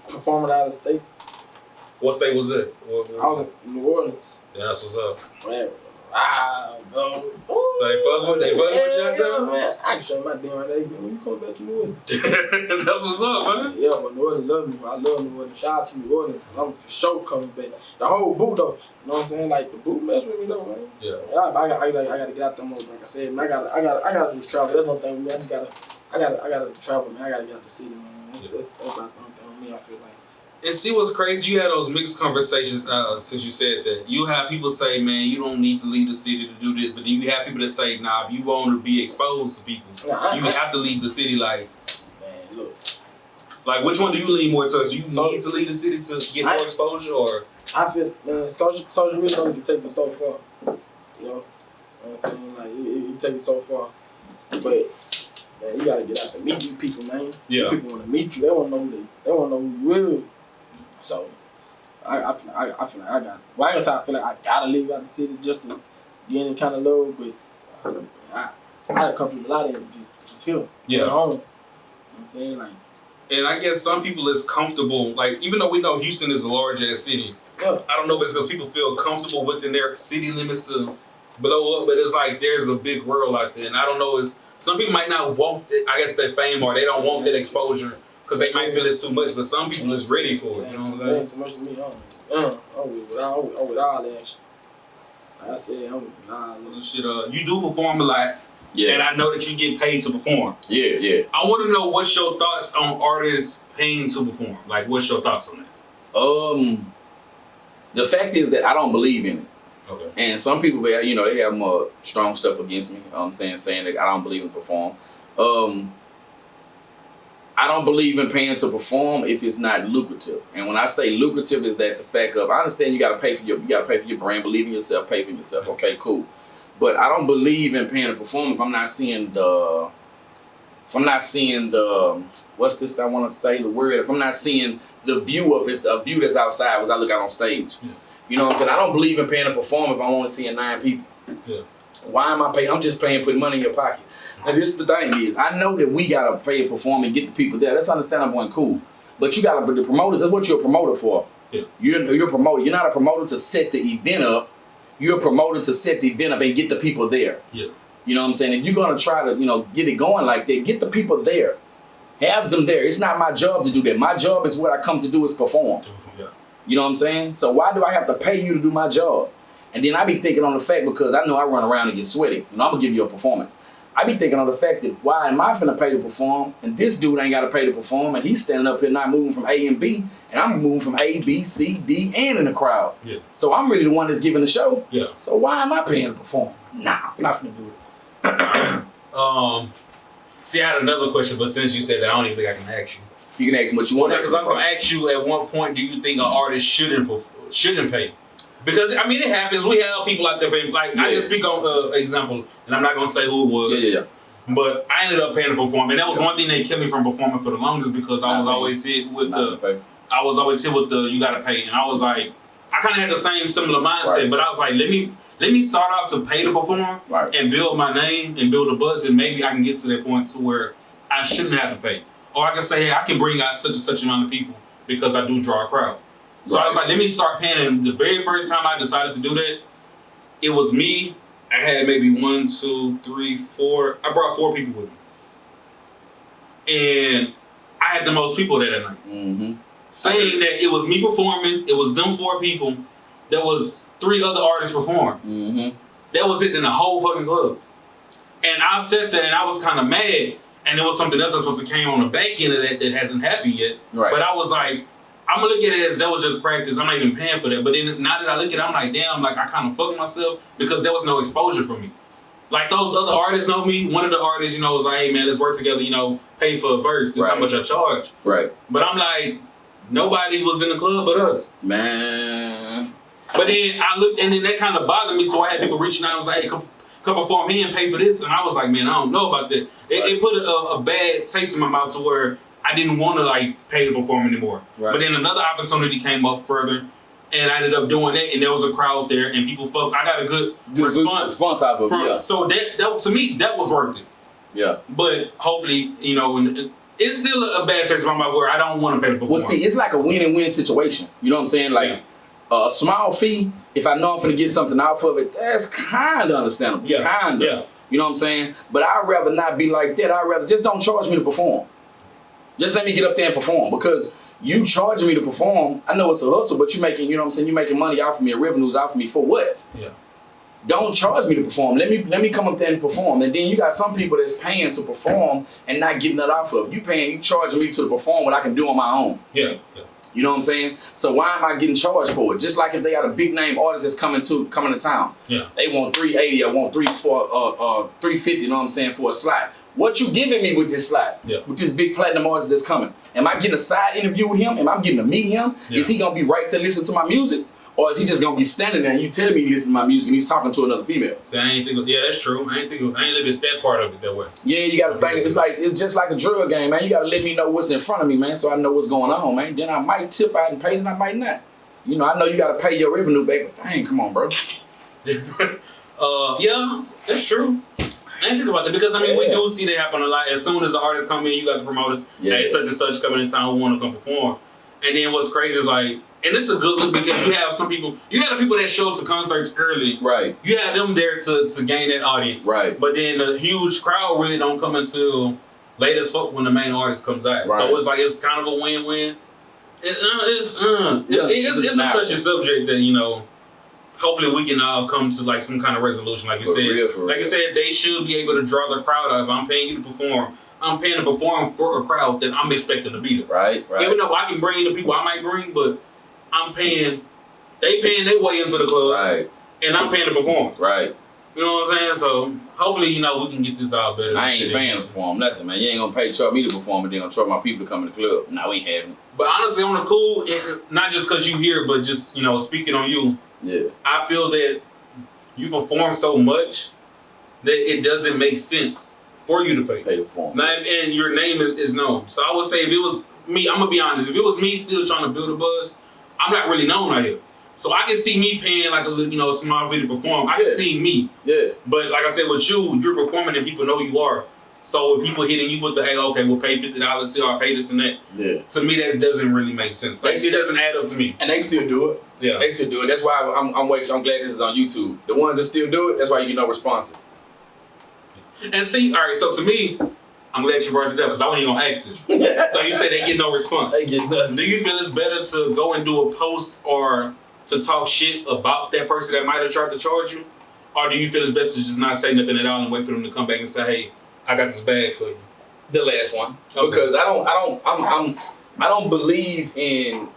performing out of state.
What state was it?
I was in New Orleans.
Yeah, that's what's up.
Man, bro.
So they fuck with you out there?
Man, I can show you my damn right there. You come back to New Orleans.
That's what's up, man.
Yeah, but New Orleans love me. I love New Orleans. Shout out to New Orleans. I'm for sure coming back. The whole boot though. You know what I'm saying? Like the boot mess with me though, man. Yeah. I gotta get out there more. Like I said, man, I gotta just travel. That's one thing with me. I gotta travel, man. I gotta get out the city, man. That's about the only thing with me. I feel like.
And see what's crazy, you had those mixed conversations since you said that. You have people say, man, you don't need to leave the city to do this, but then you have people that say, nah, if you want to be exposed to people, you have to leave the city. Like,
man, look.
Like, which one do you lean more towards? You need to leave the city to get more exposure, or?
I feel, man, social media only can take me so far. You know what I'm saying? Like, it can take me so far. But, man, you gotta get out there, meet these people, man. Yeah. People want to meet you. They want to know who you really. So, I feel like I got. Well, I guess I feel like I gotta leave out the city just to get any kind of love, but I accomplished a lot of it just here. Yeah. At home. You know what I'm saying? Like.
And I guess some people is comfortable. Like, even though we know Houston is a large ass city, I don't know if it's because people feel comfortable within their city limits to blow up, but it's like there's a big world out there, and I don't know. Is some people might not want it, I guess that fame or they don't want that exposure because they might feel it's too much, but some people is ready for it. You know what I'm saying?
Too much to me. I'm with all that shit. I said I'm with all that shit.
You do perform a lot. Yeah. And I know that you get paid to perform.
Yeah.
I want to know what's your thoughts on artists paying to perform. Like, what's your thoughts on that?
The fact is that I don't believe in it.
Okay.
And some people, you know, they have more strong stuff against me. Saying that I don't believe in perform. I don't believe in paying to perform if it's not lucrative. And when I say lucrative, is that the fact of I understand you got to pay for your brand, believe in yourself, pay for yourself. Okay, cool. But I don't believe in paying to perform if I'm not seeing the what's this I want to say the word, if I'm not seeing the view of it, a view that's outside as I look out on stage. Yeah. You know what I'm saying? I don't believe in paying to perform if I'm only seeing 9 people. Yeah. Why am I paying? I'm just paying, putting money in your pocket. And this is the thing is, I know that we gotta pay to perform and get the people there. That's understandable and cool. But you gotta, the promoters, that's what you're a promoter for. Yeah. You're a promoter. You're not a promoter to set the event up. You're a promoter to set the event up and get the people there. Yeah. You know what I'm saying? If you're gonna try to, get it going like that, get the people there. Have them there. It's not my job to do that. My job is what I come to do is perform. Yeah. You know what I'm saying? So why do I have to pay you to do my job? And then I be thinking on the fact, because I know I run around and get sweaty. I'm gonna give you a performance. I be thinking on the fact that why am I finna pay to perform and this dude ain't gotta pay to perform and he's standing up here not moving from A and B and I'm moving from A, B, C, D, and in the crowd. Yeah. So I'm really the one that's giving the show. Yeah. So why am I paying to perform? Nah, I'm not finna do it.
See, I had another question, but since you said that, I don't even think I can ask you.
You can ask me what you want.
Because I was gonna ask you at what point do you think an artist shouldn't pay? Because it happens. We have people out there paying. Like I can speak on example, and I'm not gonna say who it was. Yeah. But I ended up paying to perform, and that was one thing that kept me from performing for the longest because I was always hit with the you gotta pay, and I was like, I kind of had the same similar mindset, but I was like, let me start out to pay to perform and build my name and build a buzz, and maybe I can get to that point to where I shouldn't have to pay, or I can say, hey, I can bring out such and such amount of people because I do draw a crowd. So I was like, let me start paying. And the very first time I decided to do that, it was me. I had maybe 1, 2, 3, 4. I brought 4 people with me. And I had the most people there that night. Mm-hmm. Saying that it was me performing, it was them 4 people, there was 3 other artists performing. Mm-hmm. That was it in the whole fucking club. And I sat there and I was kind of mad. And there was something else that's supposed to came on the back end of that hasn't happened yet. Right. But I was like, I'm gonna look at it as that was just practice. I'm not even paying for that. But then now that I look at it, I'm like, damn, like I kind of fucked myself because there was no exposure for me. Like those other artists know me. One of the artists, was like, hey man, let's work together, pay for a verse. This is how much I charge. Right. But I'm like, nobody was in the club but us. Man. But then I looked and then that kind of bothered me, so I had people reaching out and was like, hey, come perform here and pay for this. And I was like, man, I don't know about that. It put a bad taste in my mouth to where I didn't want to pay to perform anymore. Right. But then another opportunity came up further, and I ended up doing that, and there was a crowd there, and people felt I got a good response out of it. Yeah. So that to me that was worth it. Yeah. But hopefully, it's still a bad taste in my mouth where I don't want to pay to perform.
Well, see, it's like a win-win situation. You know what I'm saying? Like a small fee. If I know I'm gonna get something out of it, that's kind of understandable. Yeah. Kind of. Yeah. You know what I'm saying? But I'd rather not be like that. I'd rather just don't charge me to perform. Just let me get up there and perform, because you charging me to perform, I know it's a hustle, but you're making, you're making money off of me, revenues off of me for what? Yeah. Don't charge me to perform. Let me come up there and perform. And then you got some people that's paying to perform and not getting that off of. You charging me to perform what I can do on my own. Yeah. You know what I'm saying? So why am I getting charged for it? Just like if they got a big name artist that's coming to town. Yeah. They want $380, I want $350, you know what I'm saying, for a slot. What you giving me with this slot? Yeah. With this big platinum artist that's coming? Am I getting a side interview with him? Am I getting to meet him? Yeah. Is he gonna be right there listening to my music? Or is he just gonna be standing there and you telling me he listens to my music and he's talking to another female?
See, I ain't think that's true. I ain't look at that part of it that way.
Yeah, you gotta think it's just like a drug game, man. You gotta let me know what's in front of me, man, so I know what's going on, man. Then I might tip out and pay, and I might not. I know you gotta pay your revenue back, but dang, come on, bro.
Yeah, that's true. I ain't think about that because we do see that happen a lot. As soon as the artists come in, you got the promoters, hey, such and such coming in town who want to come perform. And then what's crazy is like, and this is a good look because you have some people, you have the people that show up to concerts early.
Right.
You have them there to gain that audience.
Right.
But then the huge crowd really don't come until late as fuck when the main artist comes out.
Right.
So it's like, it's kind of a win-win. It's such a subject that, you know, hopefully we can all come to like some kind of resolution. Like you said, you said, they should be able to draw the crowd out. If I'm paying you to perform, I'm paying to perform for a crowd that I'm expecting to be there.
Right.
Even though I can bring the people I might bring, but I'm paying, they paying their way into the club.
Right.
And I'm paying to perform.
Right.
You know what I'm saying? So hopefully, you know, we can get this out better.
I ain't paying to perform nothing, man. You ain't gonna charge me to perform and then gonna charge my people to come in the club. No, we ain't having it.
But honestly, on the cool, not just because you here, but just, you know, speaking on you.
Yeah.
I feel that you perform so much that it doesn't make sense for you to pay
to perform.
Now, and your name is known. So I would say if it was me, I'm gonna be honest, if it was me still trying to build a buzz, I'm not really known out here. So I can see me paying like a small fee to perform. I can see me.
Yeah.
But like I said, with you're performing and people know you are. So with people hitting you with the, hey, okay, we'll pay $50 here, I'll pay this and that.
Yeah.
To me, that doesn't really make sense. Like, it doesn't add up to me.
And they still do it.
Yeah.
They still do it. That's why I'm glad this is on YouTube. The ones that still do it, that's why you get no responses.
And see, all right, so to me, I'm glad you brought it up because I wasn't even gonna ask this. So you said they get no response.
They get nothing.
Do you feel it's better to go and do a post or to talk shit about that person that might have tried to charge you? Or do you feel it's best to just not say nothing at all and wait for them to come back and say, hey, I got this bag for you?
The last one.
Okay.
Because I don't believe in,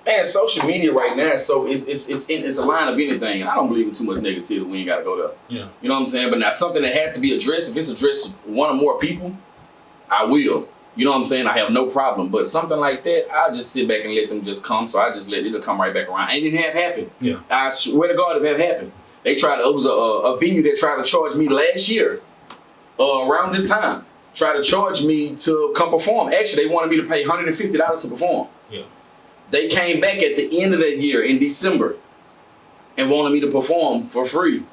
man, social media right now, so it's a line of anything, and I don't believe in too much negativity. We ain't gotta go there.
Yeah.
You know what I'm saying? But now something that has to be addressed, if it's addressed to one or more people, I will. You know what I'm saying? I have no problem. But something like that, I'll just sit back and let them just come. So I just let it'll come right back around. And it have happened.
Yeah.
I swear to God, it have happened. They tried to, it was a venue that tried to charge me last year, around this time. Tried to charge me to come perform. Actually, they wanted me to pay $150 to perform.
Yeah.
They came back at the end of that year in December and wanted me to perform for free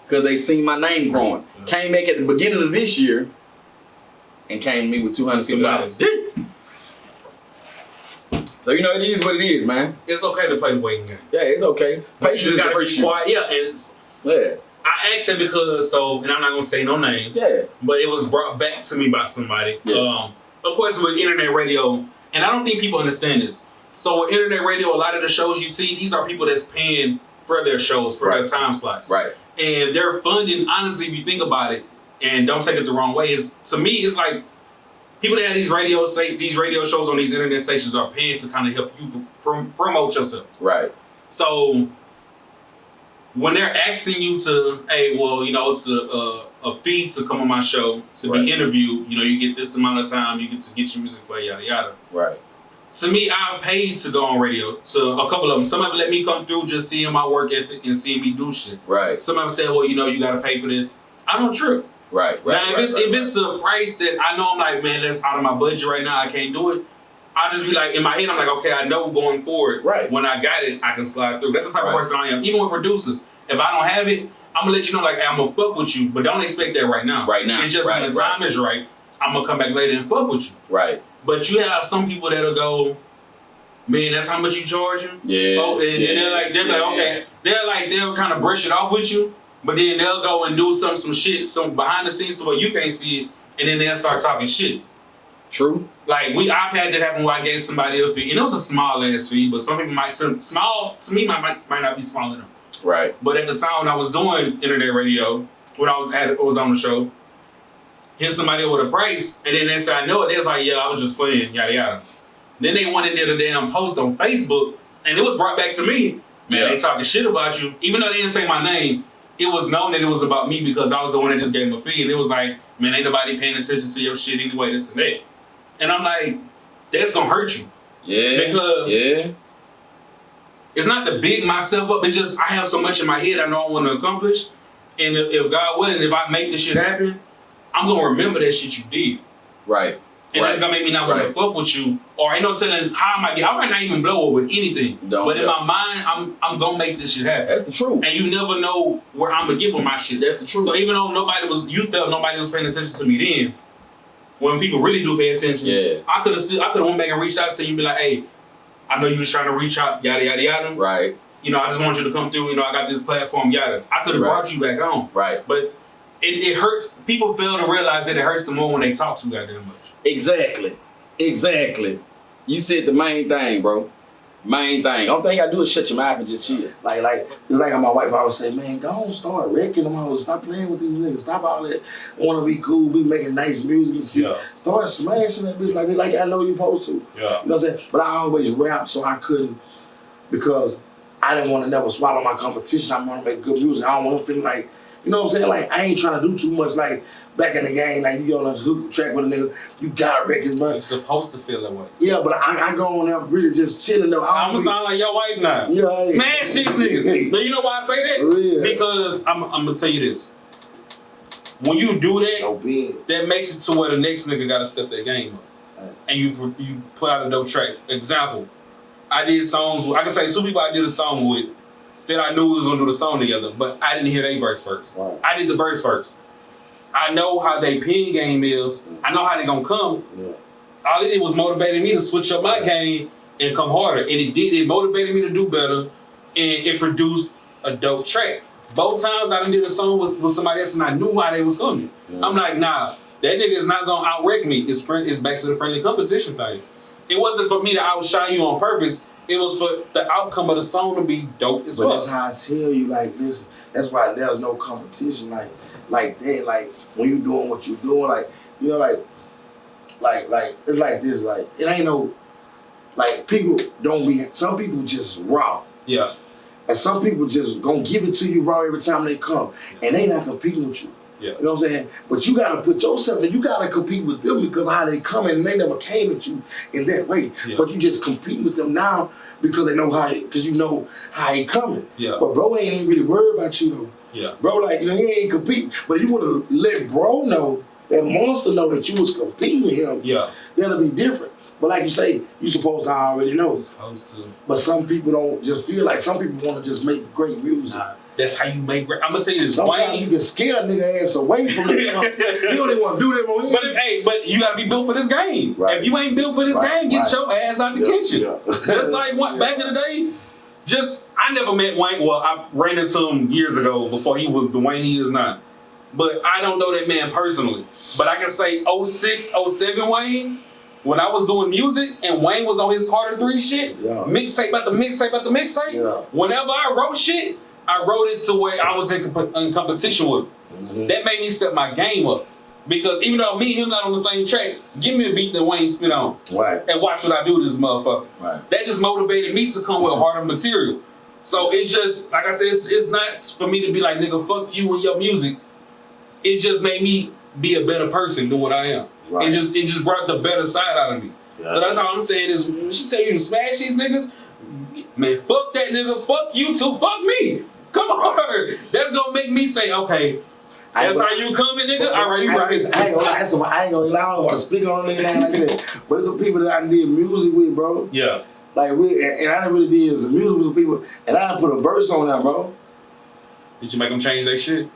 because they seen my name growing. Yeah. Came back at the beginning of this year and came to me with $250. So you know, it is what it is, man.
It's okay to play the waiting game.
Yeah, it's okay.
Patience is gotta be quiet. Yeah, I asked it because and I'm not gonna say no name.
Yeah.
But it was brought back to me by somebody.
Yeah.
Of course, with internet radio, and I don't think people understand this. So with internet radio, a lot of the shows you see, these are people that's paying for their shows, for their time slots.
Right.
And they're funding, honestly, if you think about it, and don't take it the wrong way, to me, it's like people that have these radio shows on these internet stations are paying to kind of help you promote yourself.
Right.
So when they're asking you to, hey, well, you know, it's a fee to come on my show, to be interviewed, you know, you get this amount of time, you get to get your music play, yada, yada.
Right.
To me, I paid to go on radio. To a couple of them. Some of them let me come through just seeing my work ethic and seeing me do shit.
Right.
Some of them said, well, you know, you got to pay for this. I don't trip.
Right.
Now, if it's a price that I know I'm like, man, that's out of my budget right now, I can't do it, I'll just be like, in my head, I'm like, okay, I know going forward, when I got it, I can slide through. That's the type of person I am. Even with producers, if I don't have it, I'm gonna let you know, like, hey, I'm gonna fuck with you, but don't expect that right now.
Right now.
It's just when the time is right, I'm gonna come back later and fuck with you.
Right.
But you have some people that'll go, man, that's how much you charging?
Yeah.
Oh, and then they're like, okay. They'll kind of brush it off with you, but then they'll go and do some shit, some behind the scenes to where you can't see it, and then they'll start talking shit.
True.
Like I've had that happen where I gave somebody a fee, and it was a small ass fee, but some people small to me might not be small enough.
Right.
But at the time when I was doing internet radio, when I was on the show, hit somebody with a price, and then they said, I know it. They was like, yeah, I was just playing, yada yada. Then they went and did a damn post on Facebook, and it was brought back to me. Man, they talking shit about you. Even though they didn't say my name, it was known that it was about me because I was the one that just gave them a fee. And it was like, man, ain't nobody paying attention to your shit anyway, this and that. And I'm like, that's gonna hurt you.
Yeah.
Because it's not to big myself up, it's just I have so much in my head I know I want to accomplish. And if God willing, if I make this shit happen, I'm gonna remember that shit you did.
Right.
And that's gonna make me not want to fuck with you. Or ain't no telling how I might not even blow up with anything. But in my mind, I'm gonna make this shit happen.
That's the truth.
And you never know where I'm gonna get with my shit.
That's the truth.
So even though you felt nobody was paying attention to me then, when people really do pay attention, I could have went back and reached out to you and be like, hey, I know you was trying to reach out, yada, yada, yada.
Right.
You know, I just want you to come through. You know, I got this platform, yada. I could have brought you back on.
Right.
But it hurts. People fail to realize that it hurts them more when they talk too goddamn much.
Exactly. You said the main thing, bro. Main thing. Only thing I do is shut your mouth and just chill.
Like it's like how my wife always say, man, go on, start wrecking them all. Stop playing with these niggas. Stop all that. Want to be cool, be making nice music and shit. Yeah. Start smashing that bitch like I know you supposed to. Yeah. You know what I'm saying? But I always rap, so I couldn't, because I didn't want to never swallow my competition. I want to make good music. I don't want to feel like, you know what I'm saying? Like, I ain't trying to do too much. Like, back in the game, like, you get on a hook track with a nigga, you gotta wreck his money.
You're supposed to feel that way.
Yeah, but I go on there really just chilling though.
I'm gonna sound like your wife now.
Yeah.
Smash these niggas.
Hey.
Now, you know why I say that?
Real.
Because I'm gonna tell you this. When you do that, that makes it to where the next nigga gotta step their game up. Right. And you put out a dope track. Example, I did songs, I can say 2 people I did a song with that I knew was gonna do the song together, but I didn't hear their verse first. Right. I did the verse first. I know how they pen game is. I know how they gonna come. Yeah. All it did was motivated me to switch up my game and come harder. And it did. It motivated me to do better, and it produced a dope track. Both times I done did a song with somebody else, and I knew how they was coming. Yeah. I'm like, nah, that nigga is not gonna outwreck me. It's back to the friendly competition thing. It wasn't for me to outshine you on purpose. It was for the outcome of the song to be dope as fuck.
But that's how I tell you, like, this. That's why there's no competition, like that. Like, when you doing what you doing, like, you know, like it's like this. Like, it ain't no, like, people don't be. Some people just raw. Yeah. And some people just gonna give it to you raw every time they come, and they not competing with you. Yeah. You know what I'm saying? But you gotta put yourself in, you gotta compete with them because of how they come and they never came at you in that way. Yeah. But you just compete with them now because they know because you know how he coming. Yeah. But bro ain't even really worried about you though. Yeah. Bro, like, you know, he ain't competing. But if you would've let bro know, that monster know that you was competing with him, yeah, that'll be different. But like you say, you supposed to already know. Supposed to. But some people don't just feel like, some people wanna just make great music. Nah.
That's how you make great. I'm gonna tell you this.
Sometimes you can scare a nigga ass away from it. You don't even want to do that on him.
But you gotta be built for this game. Right. If you ain't built for this game, get your ass out the kitchen. Yeah. Just like back in the day, I never met Wayne. Well, I ran into him years ago before he was the Wayne he is now. But I don't know that man personally. But I can say 06, 07 Wayne, when I was doing music and Wayne was on his Carter 3 shit, mixtape after mixtape after mixtape, whenever I wrote shit, I wrote it to where I was in competition with him. Mm-hmm. That made me step my game up. Because even though me and him not on the same track, give me a beat that Wayne spit on. Right. And watch what I do to this motherfucker. Right. That just motivated me to come with harder material. So it's just, like I said, it's not for me to be like, nigga, fuck you and your music. It just made me be a better person than what I am. Right. It just brought the better side out of me. Yeah. So that's all I'm saying is, when she tell you to smash these niggas, man, fuck that nigga, fuck you too, fuck me. Come on, that's gonna make me say, okay, that's how you coming, nigga? All right, you right.
I ain't gonna lie, I ain't want to speak on a nigga like that. But it's some people that I did music with, bro. Yeah. Like, and I done really did some music with some people, and I put a verse on that, bro.
Did you make them change their shit?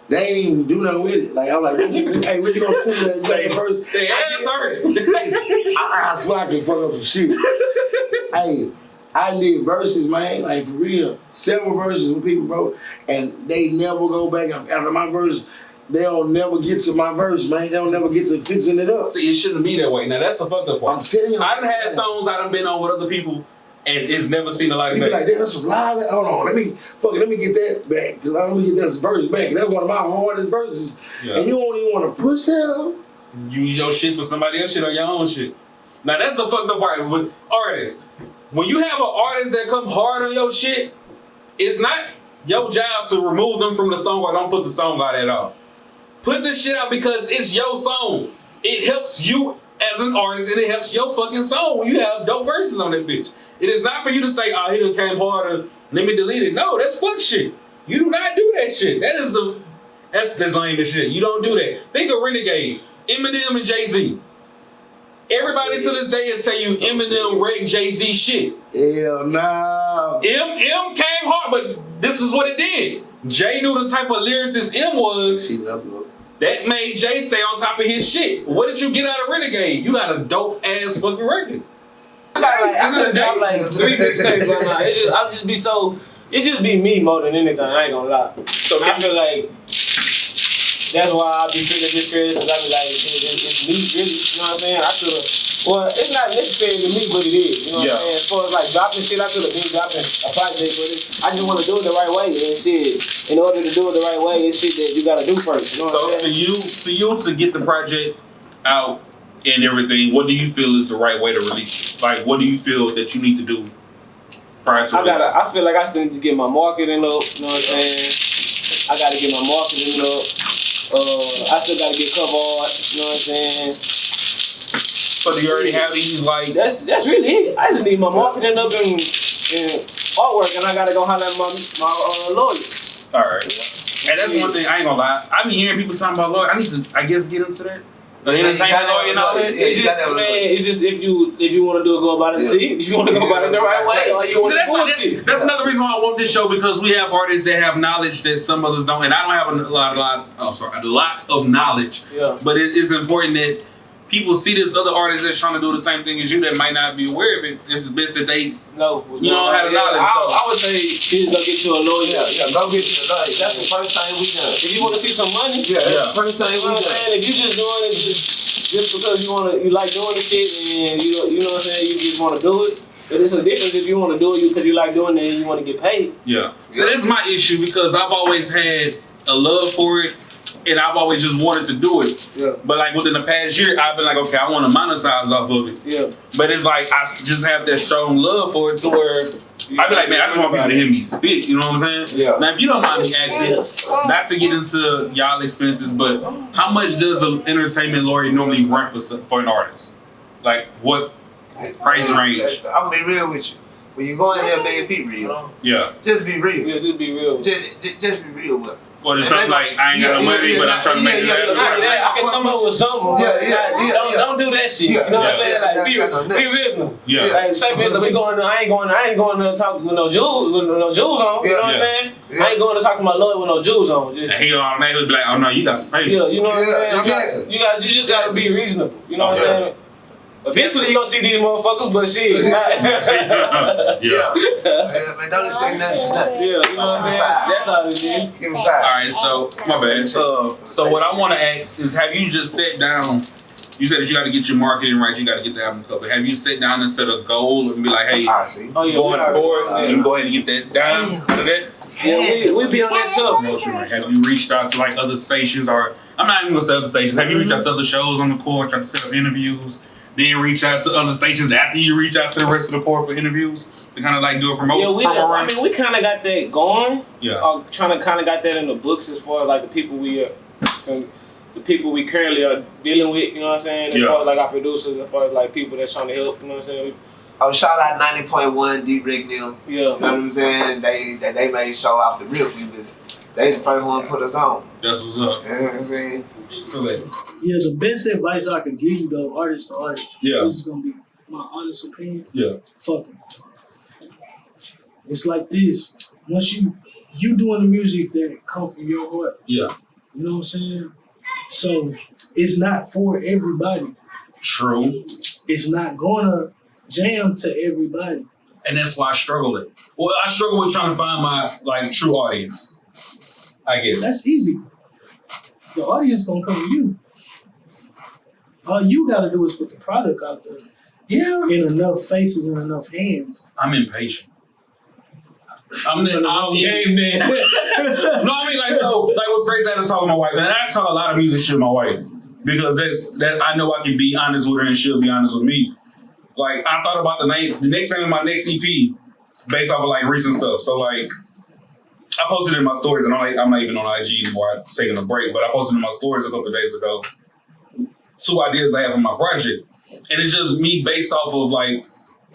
They ain't even do nothing with it. Like, I'm like, hey, when you gonna sing that? You got the verse?
They ass hurt.
I swear I can fuck up some shit. Hey, I did verses, man, like for real. Several verses with people, bro, and they never go back after my verse. They'll never get to my verse, man. They'll never get to fixing it up.
See, it shouldn't be that way. Now, that's the fucked up part.
I'm telling you.
I done had songs I done been on with other people, and it's never seen a light of day.
Like, that's some live. Hold on, let me get that back. Cause let me get that verse back. That's one of my hardest verses. Yeah. And you don't even want to push that.
You use your shit for somebody else's shit or your own shit. Now, that's the fucked up part with artists. When you have an artist that come hard on your shit, it's not your job to remove them from the song or don't put the song out at all. Put this shit out because it's your song. It helps you as an artist and it helps your fucking song when you have dope verses on that bitch. It is not for you to say, oh, he done came harder, let me delete it. No, that's fuck shit. You do not do that shit. That's lame as shit. You don't do that. Think of Renegade, Eminem and Jay-Z. Everybody to this day will tell you Eminem wrecked Jay-Z shit.
Hell no.
M came hard, but this is what it did. Jay knew the type of lyricist M was. That made Jay stay on top of his shit. What did you get out of Renegade? You got a dope ass fucking record.
I could have dropped like 3 mixtapes by now. I'll just be so. It just be me more than anything. I ain't gonna lie. So I feel like that's why I be feeling this crazy because I be like, it's me really. You know what I'm saying? I could have. Well, it's not necessarily me, but it is. You know what I'm saying? As far as like dropping shit, I could have been dropping a project, but I just want to do it the right way and shit. In order to do it the right way, it's shit that you gotta do first. You know what I'm saying?
So for you to get the project out and everything, what do you feel is the right way to release it? Like, what do you feel that you need to do prior to release?
I feel like I still need to get my marketing up. You know what I'm saying? I gotta get my marketing up. I still gotta get cover art. You know what I'm saying?
So do you already have these like?
That's really it. I just need my marketing up and artwork, and I gotta go holler at my lawyer.
All right. And that's one thing I ain't gonna lie. I be hearing people talking about lawyer. I need to, I guess, get into that. Entertainment lawyer and all that.
It's just if you want to do it, go about it. See, if you want to go about it the right way, or you want to bullshit.
That's another reason why I want this show, because we have artists that have knowledge that some others don't, and I don't have a lot of knowledge.
Yeah.
But it's important that people see this other artist that's trying to do the same thing as you that might not be aware of it. It's best that they
know
have the knowledge.
I would say, kids, go get you a lawyer.
Yeah, go get you a lawyer. That's the first thing we done.
If you want to see some money,
that's the first thing we done.
If you just doing it just because you like doing the shit and you know what I'm saying, you just want to do it. But it's a difference if you want to do it because you like doing it and you want to get paid.
Yeah. So that's my issue, because I've always had a love for it. And I've always just wanted to do it.
Yeah.
But like within the past year, I've been like, okay, I want to monetize off of it.
Yeah.
But it's like, I just have that strong love for it to where I be like, man, I just want people to hear me spit. You know what I'm saying?
Yeah.
Now, if you don't mind me asking, not to get into y'all expenses, but how much does an entertainment lawyer normally run for an artist? Like, what price range?
I'm gonna be real with you. When you go in there, man, be real.
Yeah.
Just be real.
Yeah, just be real.
Just be real with it.
Or just something like, I ain't got no money, but I'm trying to make it happen.
I can come up with something. Don't do that shit. You know what I'm saying? Like, be reasonable.
Yeah.
Like, say for instance, I ain't going to talk with no jewels on. You know what I'm saying? I ain't going to talk to my lawyer with no jewels on.
And he automatically be like, oh no, you got some paper.
Yeah, you know what I'm saying? You just gotta be reasonable. You know what I'm saying? Eventually, you gonna see these motherfuckers, but shit.
Man, don't expect nothing for nothing.
Yeah, you know what I'm saying? That's all it is.
Give me 5.
All right, so my bad. So what I want to ask is, have you just sat down? You said that you got to get your marketing right. You got to get the album covered. Have you sat down and set a goal and be like, hey, going forward, you go ahead and get that down?
Yeah, we be on that too.
Have you reached out to like other stations, or I'm not even gonna say other stations? Have you reached out to other shows on the court, tried to set up interviews? Then reach out to other stations after you reach out to the rest of the court for interviews to kind of like do a promo.
Yeah, we kind of got that going.
Yeah.
Trying to kind of got that in the books as far as like the people we currently are dealing with. You know what I'm saying? As far as like our producers, as far as like people that's trying to help. You know what I'm saying?
Oh, shout out 90.1 D-Rick them.
Yeah.
You know what I'm saying? They made show off the rip. They the first one to put us on.
That's what's up.
You know what I'm saying?
Yeah, the best advice I can give you though, artist to artist, this is gonna be my honest opinion.
Yeah.
Fuck it. It's like this. Once you doing the music that come from your heart.
Yeah.
You know what I'm saying? So it's not for everybody.
True.
It's not gonna jam to everybody.
And that's why I struggle with. Well, I struggle with trying to find my like true audience. I guess.
That's easy. The audience gonna come to you. All you gotta do is put the product out there.
Yeah.
In enough faces and enough hands.
I'm impatient. I'm game man. No, I mean like so. Like what's crazy? I had to talk to my wife, and I talk a lot of music shit with my wife because that I know I can be honest with her and she'll be honest with me. Like I thought about the next name of my next EP based off of like recent stuff. So like. I posted it in my stories, and I'm not even on IG anymore. I'm taking a break, but I posted in my stories a couple of days ago 2 ideas I have for my project. And it's just me based off of like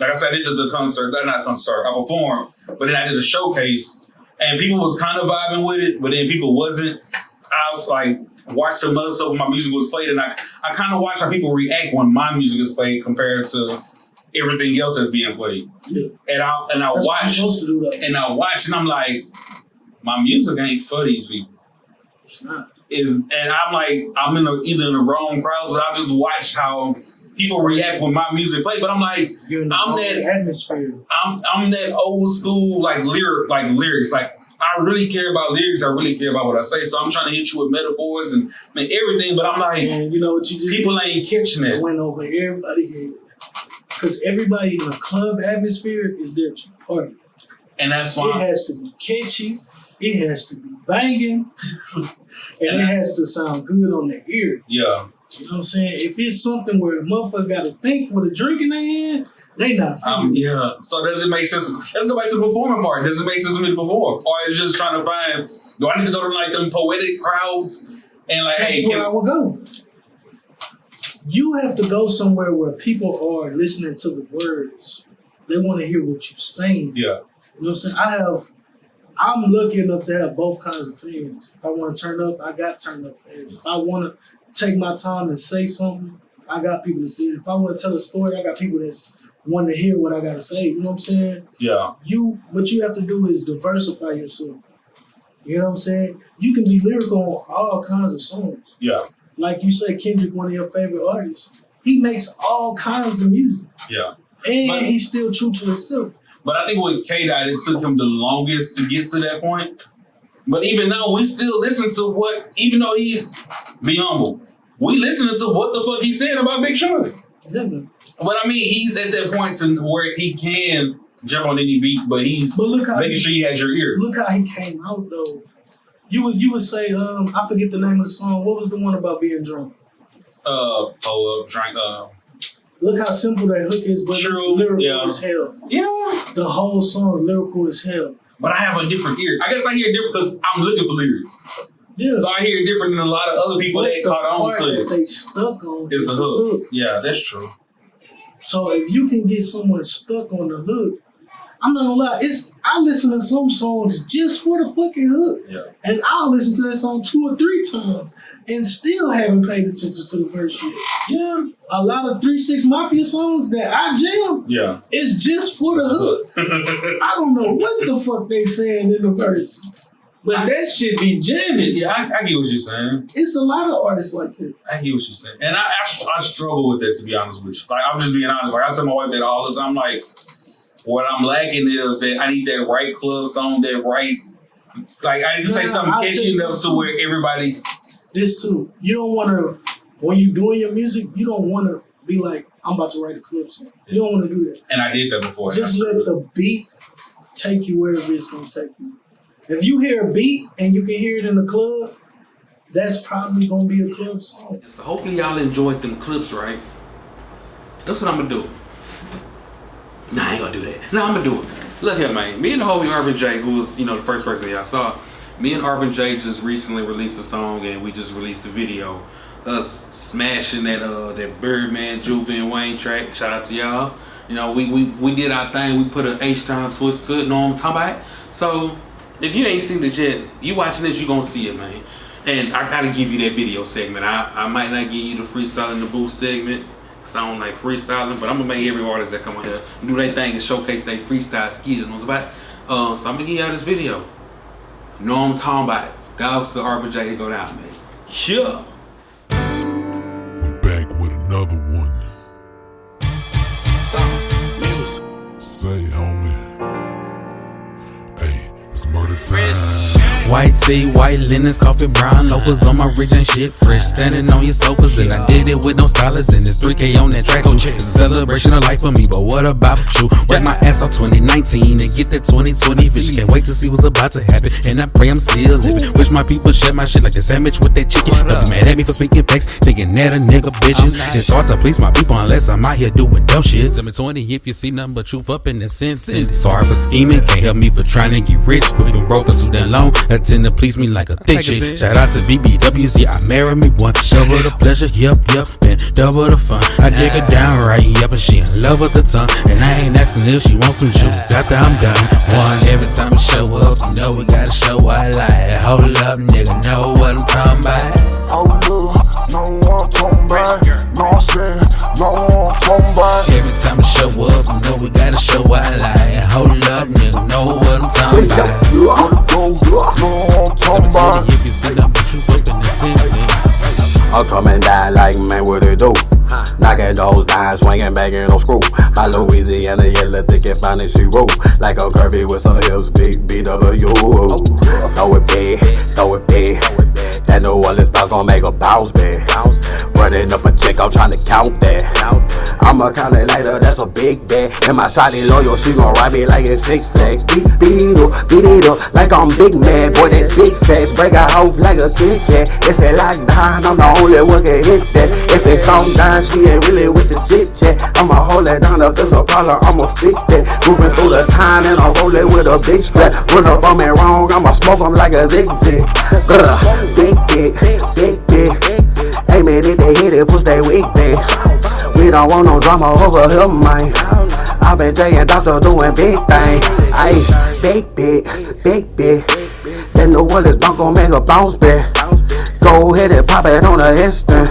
I said, I did the concert, not concert, I performed, but then I did a showcase, and people was kind of vibing with it, but then people wasn't. I was like, watched some other stuff when my music was played, and I kind of watched how people react when my music is played compared to everything else that's being played. Yeah. And I watched, and I'm like, my music ain't for these people.
It's not.
And I'm like, I'm either in the wrong crowds, but I just watch how people react when my music play, but I'm like, I'm that
atmosphere.
I'm that old school lyrics. Like I really care about lyrics. I really care about what I say. So I'm trying to hit you with metaphors and everything. But I'm like,
and you know what you just
people ain't catching it.
Went over everybody here because everybody in a club atmosphere is there to party,
and that's why
it has to be catchy. It has to be banging, and it has to sound good on the ear.
Yeah.
You know what I'm saying? If it's something where a motherfucker got to think with a drink in their hand, they not feeling it.
Yeah. So does it make sense? Let's go back to the performing part. Does it make sense for me to perform? Or is just trying to find, do I need to go to like them poetic crowds and like,
That's
hey,
where I would go. You have to go somewhere where people are listening to the words. They want to hear what you're saying.
Yeah.
You know what I'm saying? I'm lucky enough to have both kinds of fans. If I want to turn up, I got turn up fans. If I want to take my time and say something, I got people to see it. If I want to tell a story, I got people that's want to hear what I got to say. You know what I'm saying?
Yeah.
What you have to do is diversify yourself. You know what I'm saying? You can be lyrical on all kinds of songs.
Yeah.
Like you say, Kendrick, one of your favorite artists. He makes all kinds of music.
Yeah.
And he's still true to himself.
But I think with K-Dot, it took him the longest to get to that point. But even now, we still listen to what, even though he's, be humble, we listening to what the fuck he's saying about Big Shorty.
Exactly.
But I mean, he's at that point to where he can jump on any beat, but he's making sure he has your ear.
Look how he came out, though. You would say, I forget the name of the song. What was the one about being drunk?
Drink.
Look how simple that hook is, but it's lyrical as hell.
Yeah.
The whole song is lyrical as hell.
But I have a different ear. I guess I hear it different because I'm looking for lyrics.
Yeah.
So I hear it different than a lot of other people that caught on to it.
They stuck on
is the hook. Yeah, that's true.
So if you can get someone stuck on the hook, I'm not gonna lie, I listen to some songs just for the fucking hook.
Yeah.
And I'll listen to that song 2 or 3 times and still haven't paid attention to the verse yet.
Yeah.
A lot of 3 6 Mafia songs that I jam, it's just for the hook. I don't know what the fuck they saying in the verse. But that shit be jamming.
Yeah, I get what you're saying.
It's a lot of artists like that.
I get what you're saying. And I struggle with that, to be honest with you. Like, I'm just being honest. Like, I tell my wife that all the time. Like, what I'm lacking is that I need that right club song, that right... Like, I need to say something catchy enough to where everybody...
This too. You don't want to... When you're doing your music, you don't want to be like, I'm about to write a club song. You don't want to do that.
And I did that before.
Just let the beat take you wherever it's going to take you. If you hear a beat and you can hear it in the club, that's probably gonna be a club song.
So hopefully y'all enjoyed them clips, right? That's what I'm gonna do. Nah, I ain't gonna do that. No, I'm gonna do it. Look here, man. Me and the homie Aubren Jay, who was, the first person y'all saw, me and Aubren Jay just recently released a song and we just released a video. Us smashing that Birdman, Juvie, and Wayne track. Shout out to y'all. We did our thing. We put an H-Town twist to it. Knowalmtalmbout. So if you ain't seen this yet, you watching this, you gonna see it, man. And I gotta give you that video segment. I might not give you the freestyle in the booth segment, cause I don't like freestyling, but I'm gonna make every artist that come out here do their thing and showcase their freestyle skills. So I'm gonna give y'all this video. Knowalmtalmbout. Dogsta The Aubren Jay, go down, man. Yeah.
We're back with another one.
Stop. Music.
Say, homie. Hey, it's murder time.
White tee, white linens, coffee brown loafers on my ridge and shit fresh. Standing on your sofas and I did it with no stylist and it's 3K on that track too. It's a celebration of life for me, but what about you? Work my ass off 2019 and get that 2020 bitch. Can't wait to see what's about to happen and I pray I'm still living. Wish my people share my shit like a sandwich with that chicken. Don't be mad at me for speaking facts, thinking that a nigga bitchin'. It's hard to please my people unless I'm out here doing dumb shit. 720 if you see nothing but truth up in the sense. Sorry for scheming, can't help me for trying to get rich. We've been broke for too damn long. Tend to please me like a thick shit. Shout out to BBWC, I married me one. Double the pleasure, yep, and double the fun. I dig her down right, yep, and she in love with the tongue. And I ain't asking if she wants some juice after I'm done. One, every time I show up, you know we gotta show what I like. Hold up, nigga, know what I'm talking about.
Hold up, know what I'm talking about. Know what I'm saying, know what I'm talking about.
Every time I show up, you know we gotta show what I like. Hold up, nigga, know what I'm talking about. I'm coming down like, man, what it do?
Knocking those dimes, swinging back in on screw. My Louisiana yellow thick and fine and she roll. Like a curvy with some hips, big BW. Throw it big. That New Orleans bounce gon' make a bounce big. Running up a check, I'm tryna count that. I'm a counter later, that's a big bet. And my shawty loyal, she gon' ride me like it's Six Flags. Beat it up, like I'm big mad. Boy, that's big facts. Break a hoe like a Kit Kat. It's a lockdown, I'm the only one can hit that. If it's on down, she ain't really with the chit chat. I'ma hold it down, if there's a problem, I'ma fix that. Moving through the time and I'm rolling with a big strap. Run up on me wrong, I'ma smoke them like a zigzag. Big. Hey man, if they hit it, push they weak, man. We don't want no drama over here, man. Aubren Jay and Dogsta doing big things. Ayy, big. That New Orleans bump gon' make a bounce back. Go ahead and pop it on the instant.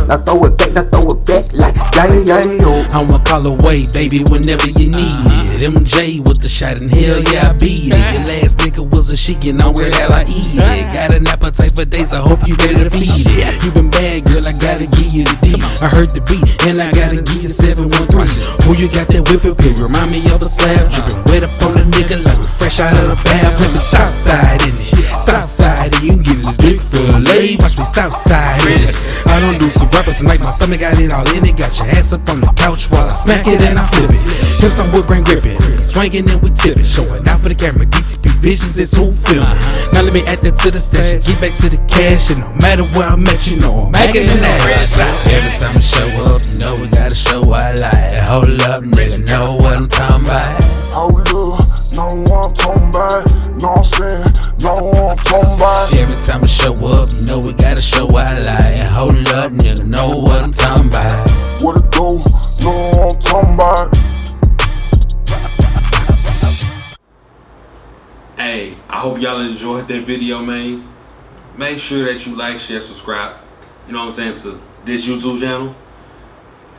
Now throw it back like yeah.
I'm a call away, baby, whenever you need it. MJ with the shot and hell yeah, I beat it. Your last nigga was a shit, and I'm weird how I eat it. Got an appetite for days, I hope you ready to feed it. You been bad, girl, I gotta give you the D. I heard the beat, and I gotta give you 713. Who you got that whip up here? Remind me of a slab. Drippin' wet up on a nigga like we fresh out of the bath. Let me Southside in it. Southside, and you can get this dick fillet. Watch me Southside in it. I don't do some rapping tonight, my stomach got it all in it. Got your ass up on the couch while I smack it and I flip it. Hips on wood grain gripping, swinging and we tipping. Showing out for the camera, DTP visions is who filming. Now let me add that to the station, get back to the cash. And no matter where I'm at, you know I'm macking in that ass. Every time I show up, you know we gotta show I like. Hold up, nigga, know what I'm talking about.
Hold up, know what I'm talking about. Know what I'm saying, know what I'm talking about.
Every time I show up, you know we gotta show I like. Hold up, nigga, know what I'm talking about.
What it go, know what I'm talking about.
Hey, I hope y'all enjoyed that video, man. Make sure that you like, share, subscribe. You know what I'm saying, to this YouTube channel.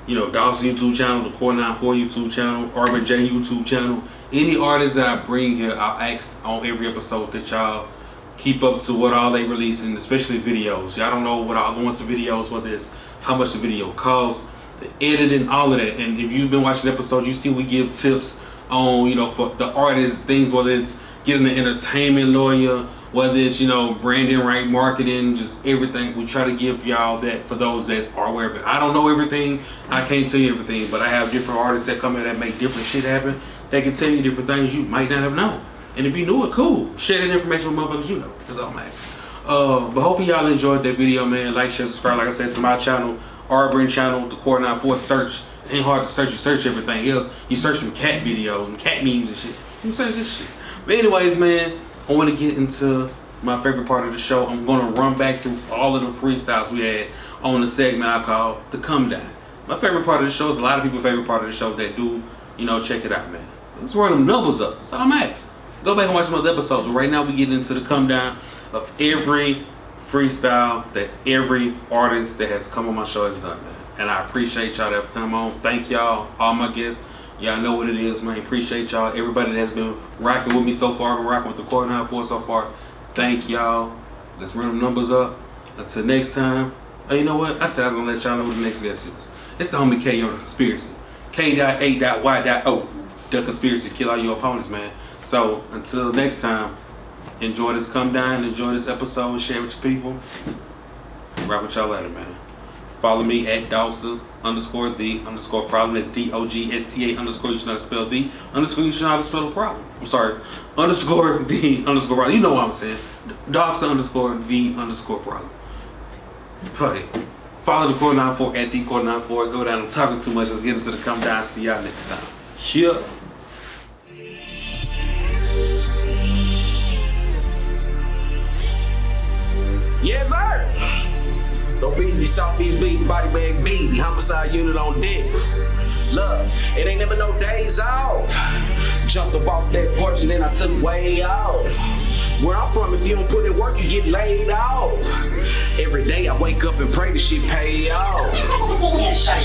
You know, Dogsta YouTube channel, the Core 94 YouTube channel, Aubren Jay YouTube channel. Any artists that I bring here, I'll ask on every episode that y'all keep up to what all they releasing, especially videos. Y'all don't know what all go into videos, whether it's how much the video costs, the editing, all of that. And if you've been watching episodes, you see we give tips on, you know, for the artists, things, whether it's getting an entertainment lawyer, whether it's, you know, branding, right, marketing, just everything. We try to give y'all that for those that are aware of it. I don't know everything, I can't tell you everything, but I have different artists that come in that make different shit happen. They can tell you different things you might not have known. And if you knew it, cool. Share that information with motherfuckers you know. That's all I'm asking. But hopefully y'all enjoyed that video, man. Like, share, subscribe, like I said, to my channel, Aubren channel, the Core 94. Search. Ain't hard to search. You search everything else. You search some cat videos and cat memes and shit. You search this shit. But anyways, man, I want to get into my favorite part of the show. I'm going to run back through all of the freestyles we had on the segment I call the Come Down. My favorite part of the show is a lot of people's favorite part of the show that do, you know, check it out, man. Let's run them numbers up. That's all I'm asking. Go back and watch some other episodes. But right now we get into the Come Down of every freestyle that every artist that has come on my show has done, man. And I appreciate y'all that have come on. Thank y'all, all my guests. Y'all know what it is, man. Appreciate y'all. Everybody that has been rocking with me so far, been rocking with the Core 94 so far. Thank y'all. Let's run them numbers up. Until next time. Oh, you know what? I said I was gonna let y'all know who the next guest is. It's the homie K on the Conspiracy. K.A.Y.O. The Conspiracy. Kill all your opponents, man. So until next time, enjoy this Come Down, enjoy this episode, share with your people. Rock with y'all later, man. Follow me at Dogsta _the problem. That's DOGSTA _ you should not spell the _ you should not spell the problem. I'm sorry. _ the _ problem. You know what I'm saying. Dogsta _ the _ problem. Fuck it. Follow the Core 94 at the Core 94. Go down. I'm talking too much. Let's get into the Come Down. See y'all next time. Yeah.
Yes, sir. No Beezy, Southeast Beast, body bag Beezy, homicide unit on deck. Love, it ain't never no days off. Jumped up off that porch and then I took way off. Where I'm from, if you don't put in work, you get laid off. Every day I wake up and pray this shit pay off.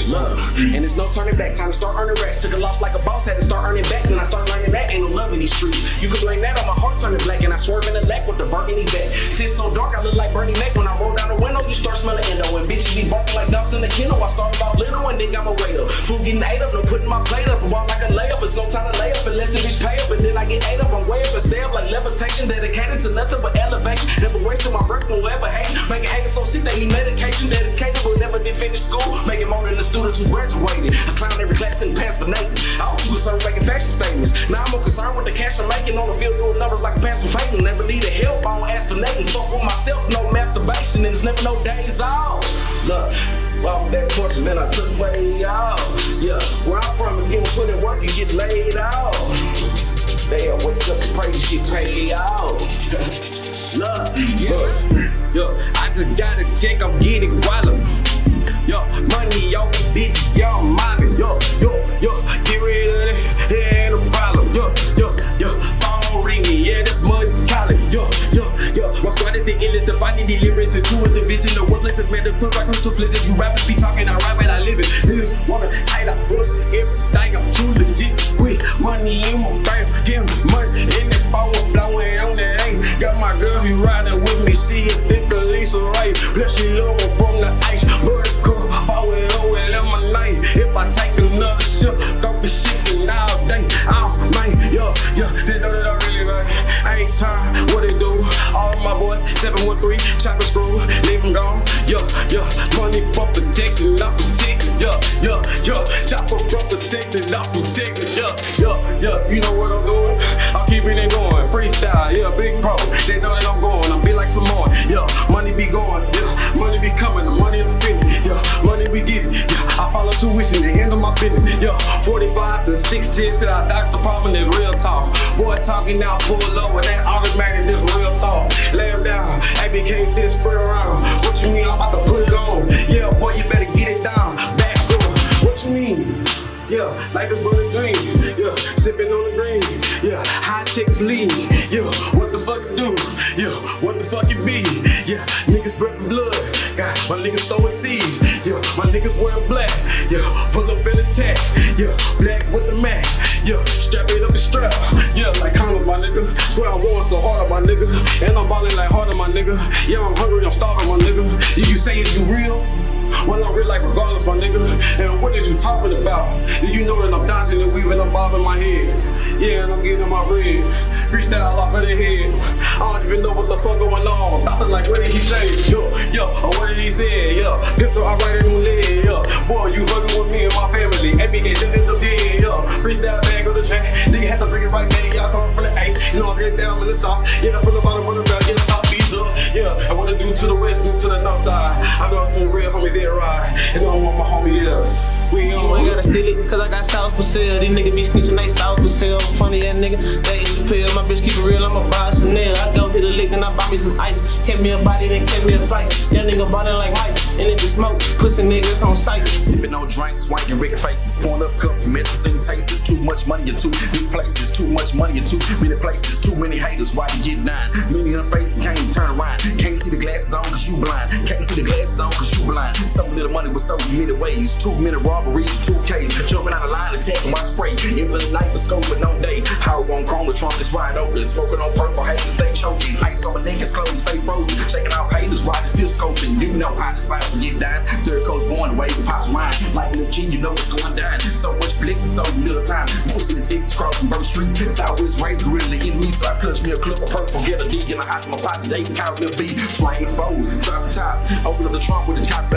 Love, and it's no turning back. Time to start earning racks. Took a loss like a boss, had to start earning back. Then I start learning that ain't no love in these streets. You can blame that on my heart turning black, and I swerve in the lack with the burgundy back. Tits so dark, I look like Bernie Mac when I roll down the window.
you start smelling endo. And bitches be barking like dogs in the kennel. I started off little and then got my weight up. Food getting ate up, no putting my plate up. I walk like a layup, it's no time to lay up unless the bitch pay up. And then I get ate up, I'm way up and stay up like levitation. Dedicated to nothing but elevation. Never wasted my breath, no ever hate. Making haters so sick, they need medication. Dedicated, but never did finish school. Making more than the students who graduated. I clown every class, didn't pass for Nate. I was too concerned making fashion statements. Now I'm more concerned with the cash I'm making on the field, doing numbers like a pass from Peyton. Never needed help, I don't ask for nothing. Fuck with myself, no masturbation, and it's never no days off. Look, off that porch, man, I took way off. Yeah, where I'm from, if you don't put in work, you get laid off. They'll wake up and pray this shit pay off. Look, yo, I just got a check, I'm getting wild. Yo, money, yo, bitch, yo, I'm mobbing. Yo, get rid of that, it ain't a problem. Yo, phone ringing, yeah, that's money calling. Yo, my squad is the illest, defining the lyrics and two of the bitch in the world, let's admit it, feel like crystal blizzard. You rappers be talking, I rap and I live it. Niggas wanna hate, I bust everything, I'm too legit. Quick money in my bank, give me money in the phone, blowing on the ain't. Got my girl, she riding with me, she a thick Lisa Ray. Bless she love her from the ice, forward over lemonade. If I take another sip, don't be sipping all day. Oh man, they know that I really like. H-time, what they do? All my boys, 713, chopper screw, leave them gone. Money for protection, not protection. Chopper for protection, not protection. You know what I'm doing? I'll keep it going. Freestyle, big pro. They know that I'm going. I'll be like Samoan. Money be going. Money be coming. The money I'm spending. Money we get it. I follow tuition and handle my business. 45 to 16, shit, I Dogsta The Problem, is real talk. Boy talking now, pull over, that automatic, this real talk. Lay him down, ABK this spread around. What you mean, I'm about to put it on? Yeah, boy, you better get it down. Back up, what you mean? Life is but a dream. Sipping on the green. High techs lead. What the fuck it do? What the fuck it be? Niggas spreading blood. My niggas throwing seeds. My niggas wearing black. Pull up and attack. Black with the Mac. Strap it up and strap. Like Conor, my nigga. Swear I'm going so hard on my nigga. And I'm balling like hard on my nigga. I'm hungry, I'm starving, my nigga. You say it, you real? Well, I'm real like regardless, my nigga. And what is you talking about? You know that I'm dodging and weaving, I'm bobbing my head. And I'm getting my bread. Freestyle off of the head. I don't even know what the fuck going on. Doctor like, what did he say? Or what did he say? Pistol, I write it on lead. Boy, you fucking with me and my family. ABK, live in the dead. Freestyle bag on the track. Nigga had to bring it right there. Y'all come from the H. I'm getting down in the south. From the bottom of the belt, south beats up. I wanna do to the west and to the north side. I know I'm from the real homies there ride. And I want my homie, We ain't gotta steal it, cause I got south for sale. These niggas be snitching, they south for sale. Funny ass nigga, they is a pill. My bitch keep it real, I'ma buy Chanel. I go hit a lick, then I buy me some ice. Kept me a body, then kept me a fight. Young nigga ballin' like Mike, and if you smoke, pussy niggas on sight. Sippin' on drinks, swinging wicked faces. Pouring up cup, medicine tastes. Too much money in too many places. Too much money in too many places. Too many haters, why you get down? Many in the face, can't even turn around. Can't see the glasses on, cause you blind. Can't see the glasses on, cause you blind. So little money with so many ways. Too many robberies, 2Ks. Jumping out of line, attacking my spray. Infinite night, but scoping no day. How on chrome, the trunk is wide open. Smoking on purple, haters stay choking. Ice on my niggas, clothes stay frozen. Checking out haters, why they still scoping. You know how the cypher get down. Third coast born, the wave pops wine. Like the king, you know it's going down. So much blitz and so little time. Most of the Texas crossing both streets. Southwest raised gorilla in me, so I clutch me a clip of purple. Get a D in a hot in my pocket. They can count me a B. Swinging foes, drop the top. Open up the trunk with the top.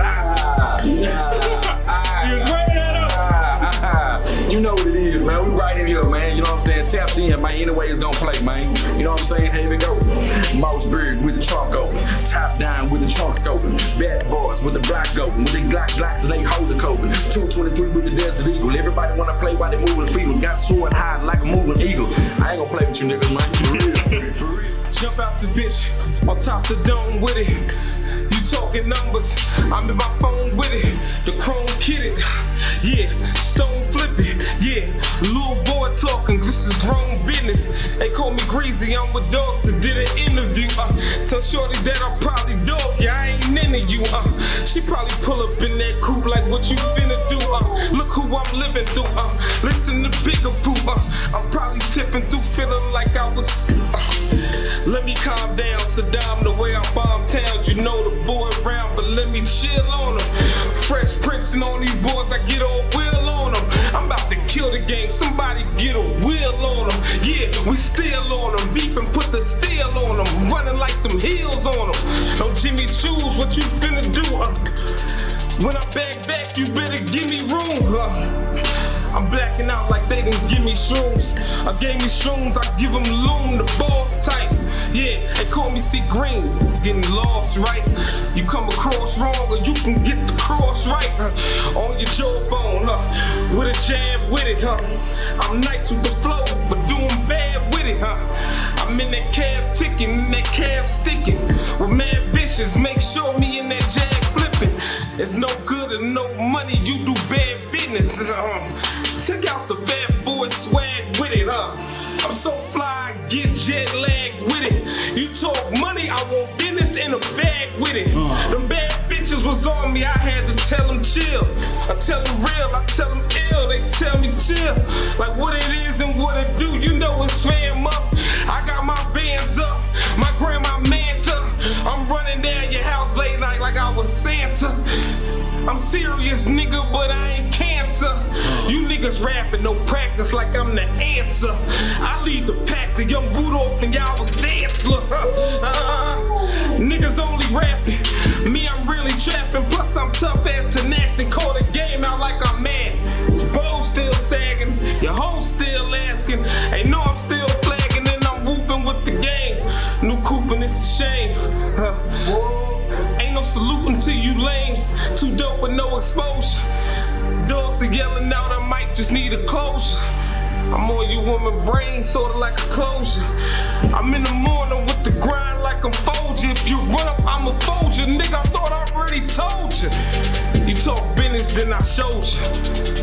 You know what it is, man. We right in here, man. You know what I'm saying? Tapped in, man. Anyway, it's gonna play, man. You know what I'm saying? Here we go. Mouse beard with the trunk open. Top down with the trunk scoping. Bad boys with the black open. With the glocks, so they hold the coping. 223 with the Desert Eagle. Everybody wanna play while they moving freedom. Got sword high like a moving eagle. I ain't gonna play with you niggas, man. For real. Jump out this bitch. On top the dome with it. You talking numbers. I'm in my phone with it. The chrome kitted. Stone flipping, little boy talking, this is grown business. They call me greasy, I'm with Dogsta, did an interview. Tell shorty that I'm probably dog, I ain't into you. She probably pull up in that coupe like what you finna do. Look who I'm living through. Listen to bigger poop. I'm probably tipping through, feeling like I was.
Let me calm down, Saddam, the way I bomb towns. You know the boy around, but let me chill on them. Fresh Prince and all these boys, I get all wheel on them. I'm about to kill the game, somebody get a wheel on them. Yeah, we still on them, beef and put the steel on them. Running like them heels on them. Don't Jimmy choose what you finna do, When I back, you better give me room, I'm blacking out like they didn't give me shrooms. I gave me shrooms, I give them loom, the balls tight. Yeah, they call me C Green, getting lost, right? You come across wrong or you can get the cross right. On your jawbone, with a jab with it, I'm nice with the flow, but doing bad with it, I'm in that cab ticking, in that cab sticking. With mad vicious, make sure me in that jag flipping. It's no good and no money, you do bad business. Check out the fat boy swag with it, I'm so fly, I get jet lag with it. You talk money, I want business in a bag with it. Them bad bitches was on me, I had to tell them chill. I tell them real, I tell them ill, they tell me chill. Like what it is and what it do, you know it's fam up. I got my bands up, my grandma manta. I'm running down your house late night like I was Santa. I'm serious, nigga, but I ain't cancer. You niggas rapping, no practice like I'm the answer. I lead the pack, the young Rudolph and y'all was dancing. Niggas only rapping, me I'm really trapping. Plus I'm tough as to knack and call the game out like I'm mad. Your bow still sagging, your hoe still asking. They know I'm still flagging and I'm whooping with the game. New coupe and it's a shame. Ain't no saluting to you lames. Too dope with no exposure. Dogs are yelling out, I might just need a closure. I'm on you woman brain, sorta like a closure. I'm in the morning with the grind like I'm Folger. If you run up, I'm a Folger. Nigga, I thought I already told you. You talk business, then I showed you.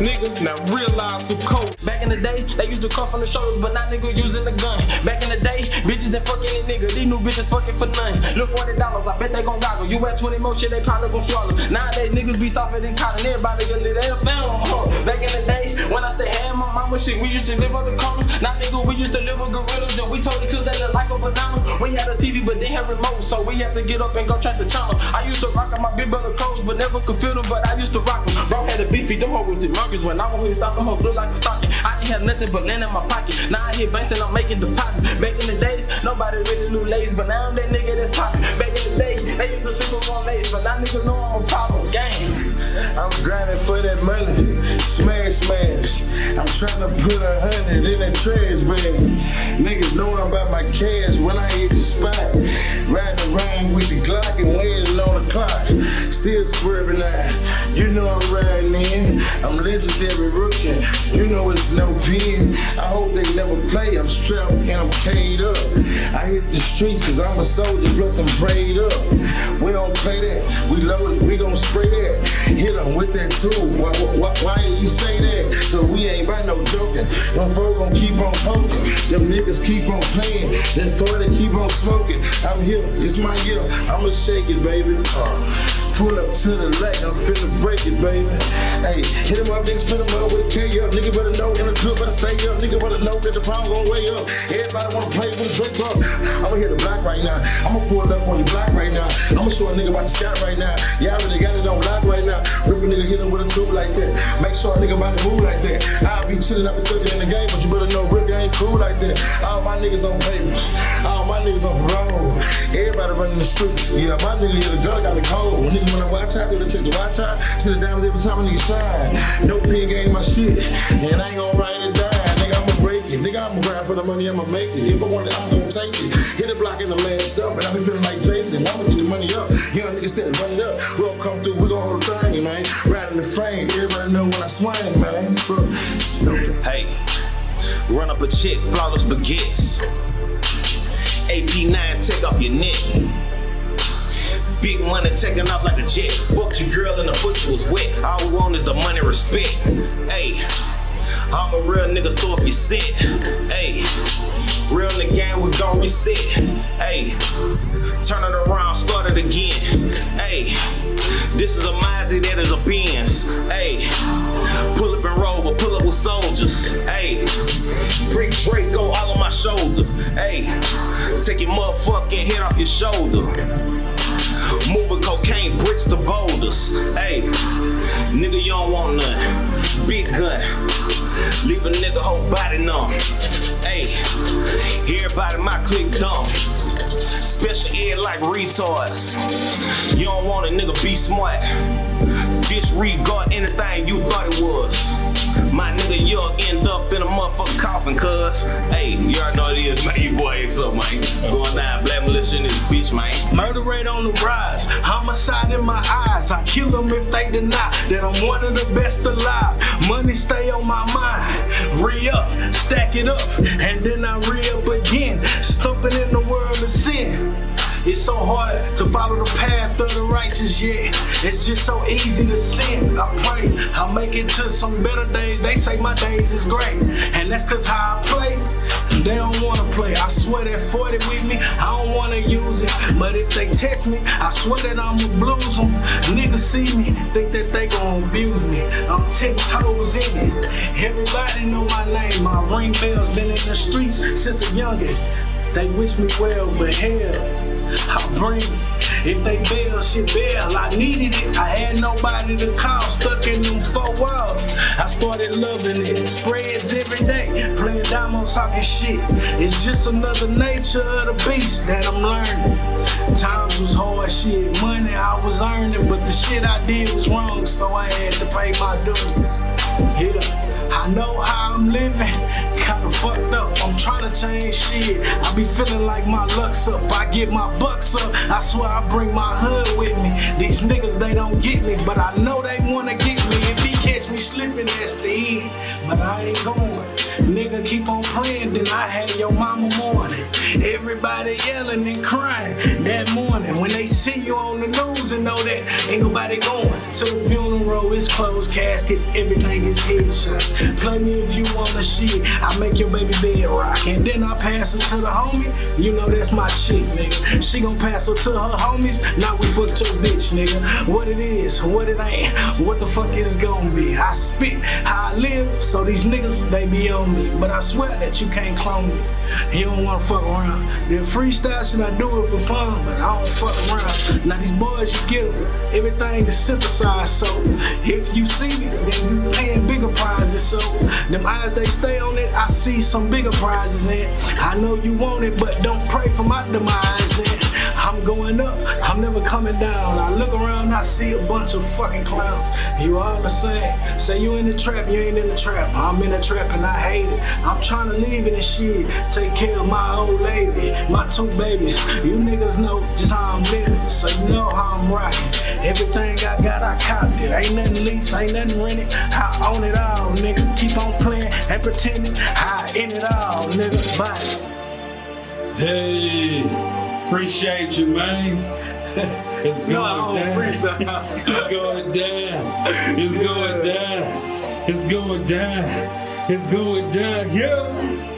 Nigga, now realize who cold.
Back in the day, they used to come from the shoulders, but now nigga using the gun. Back in the day, bitches that fuck any nigga. These new bitches fucking for nothing. Look $40, I bet they gon' goggle. You at 20 more shit, they probably gon' swallow. Nowadays, niggas be softer than cotton. Everybody gonna live their family. Back in the day, when I stay had my mama shit, we used to live on the corner. Now nigga, we used to live with gorillas, and we told the kids they look like a banana. We had a TV, but they had remote, so we had to get up and go check the channel. I used to rock on my big brother clothes, but never could feel them, but I used to rock them. Bro had a beefy, them hoes was humongous. When I went here south, them hoes look like a stocking. I ain't had nothing but land in my pocket. Now I hit banks and I'm making deposits. Back in the days, nobody really knew lace, but now I'm that nigga that's popping. Back in the day, they used to sleep on lace, but now niggas know I'm a problem. Gang.
I'm grinding for that money, smash. I'm trying to put 100 in a trash bag. Niggas know about my cash when I hit the spot. Riding around with the Glock and waiting on the clock. Still swerving out, you know I'm riding in. I'm legendary rookie, you know it's no pen. I hope they never play, I'm strapped and I'm K'd up. I hit the streets cause I'm a soldier, plus I'm prayed up. We don't play that, we loaded, we gon' spray that. Hit them with that tool, why do you say that? Cause we ain't by no joking. Them folk gon' keep on poking. Them niggas keep on playing. Them 40 keep on smoking. I'm here, it's my year. I'ma shake it, baby. Pull up to the lake, I'm finna break it, baby. Hey, hit him up, nigga, spin him up with a K up. Nigga better know, in the good better stay up. Nigga better know that the pound gon' way up. Everybody wanna play with a Drake up. I'ma hit the block right now. I'ma pull it up on your block right now. I'ma show a nigga about the scout right now. Yeah, I really got it on lock right now. Rip a nigga, hit him with a tool like that. Make sure a nigga about to move like that. I'll be chillin' up and cooking in the game, but you better know Rip ain't cool like that. All my niggas on papers, all my niggas on parole. Everybody running the streets. Yeah, my nigga hit the gun, got me cold. Nigga when I watch out, do the check the watch out. See the diamonds every time a nigga shine. No pen game my shit, and I ain't gon' write it down. Nigga, I'ma break it. Nigga, I'ma grind for the money, I'ma make it. If I want it, I'm gon' take it. Hit the block and the mask up, and I be feeling like Jason. I'ma get the money up. Young niggas steady run it up. We gon' come through, we gon' hold the thing, man. Riding the frame, everybody know when I swing, man.
Hey, run up a chick, flawless baguettes. AP9, take off your neck. Big money taking off like a jet. Fucked your girl and the pussy was wet. All we want is the money, respect. Hey, I'm a real nigga, throw up your set. Hey, real in the game, we gon' reset. Hey, turn it around, start it again. Hey, this is a Mazda, that is a Benz. Hey, pull up and roll, but pull up with soldiers. Hey, brick Draco all on my shoulder. Hey, take your motherfucker fucking head off your shoulder. Moving cocaine bricks to boulders. Hey, nigga, you don't want none. Big gun. Leave a nigga whole body numb. Hey, everybody my clique dumb. Special ed like retards. You don't want a nigga be smart. Disregard anything you thought it was. My nigga, you'll end up in a motherfucking coffin, cuz. Hey, you already know what it is, man. You boy, what's up, man? Going down, black militia in this bitch, man.
Murder rate on the rise, homicide in my eyes. I kill them if they deny that I'm one of the best alive. Money stay on my mind. Re-up, stack it up, and then I re-up again. Stumping in the world of sin. It's so hard to follow the path of the righteous, yeah. It's just so easy to sin. I pray I'll make it to some better days. They say my days is great, and that's cause how I play. They don't wanna play. I swear that 40 with me, I don't wanna use it. But if they test me, I swear that I'ma blues them. Niggas see me, think that they gon' abuse me. I'm 10 toes in it. Everybody know my name. My ring bell's been in the streets since a youngin'. They wish me well, but hell, I'll bring it. If they bail, shit bail. I needed it. I had nobody to call, stuck in them 4 walls. I started loving it. Spreads every day, playing diamonds, talking shit. It's just another nature of the beast that I'm learning. Times was hard shit, money I was earning, but the shit I did was wrong, so I had to pay my dues. Yeah, I know how I'm living, kinda fucked up. I'm trying to change shit. I be feeling like my luck's up. I get my bucks up. I swear I bring my hood with me. These niggas, they don't get me, but I know they wanna get me. If he catch me slipping, that's the end. But I ain't going. Nigga, keep on playing, then I had your mama mourning. Everybody yelling and crying that morning. When they see you on the news and know that ain't nobody going to the funeral, it's closed casket, everything is headshots. Play me if you wanna shit, I make your baby bed rock. And then I pass her to the homie, you know that's my chick, nigga. She gon' pass her to her homies, now we fucked your bitch, nigga. What it is, what it ain't, what the fuck is gon' be. I spit how I live, so these niggas, they be on me. But I swear that you can't clone me. You don't wanna fuck around. Then freestyle shit, I do it for fun, but I don't fuck around. Now these boys, you get them, everything is synthesized, so if you see me, then you paying bigger prizes, so them eyes, they stay on it, I see some bigger prizes, and I know you want it, but don't pray for my demise, and I'm going up, I'm never coming down. I look around, I see a bunch of fucking clowns. You all the same. Say you in the trap, you ain't in the trap. I'm in the trap and I hate it. I'm trying to leave it and shit. Take care of my old lady, my 2 babies. You niggas know just how I'm living, so you know how I'm rocking. Everything I got, I copped it. Ain't nothing leased, ain't nothing rented. I own it all, nigga. Keep on playing and pretending I in it all, nigga. Bye.
Hey, appreciate you, man. It's going down. It's going down. It's going down. It's going down. It's going down. Yeah.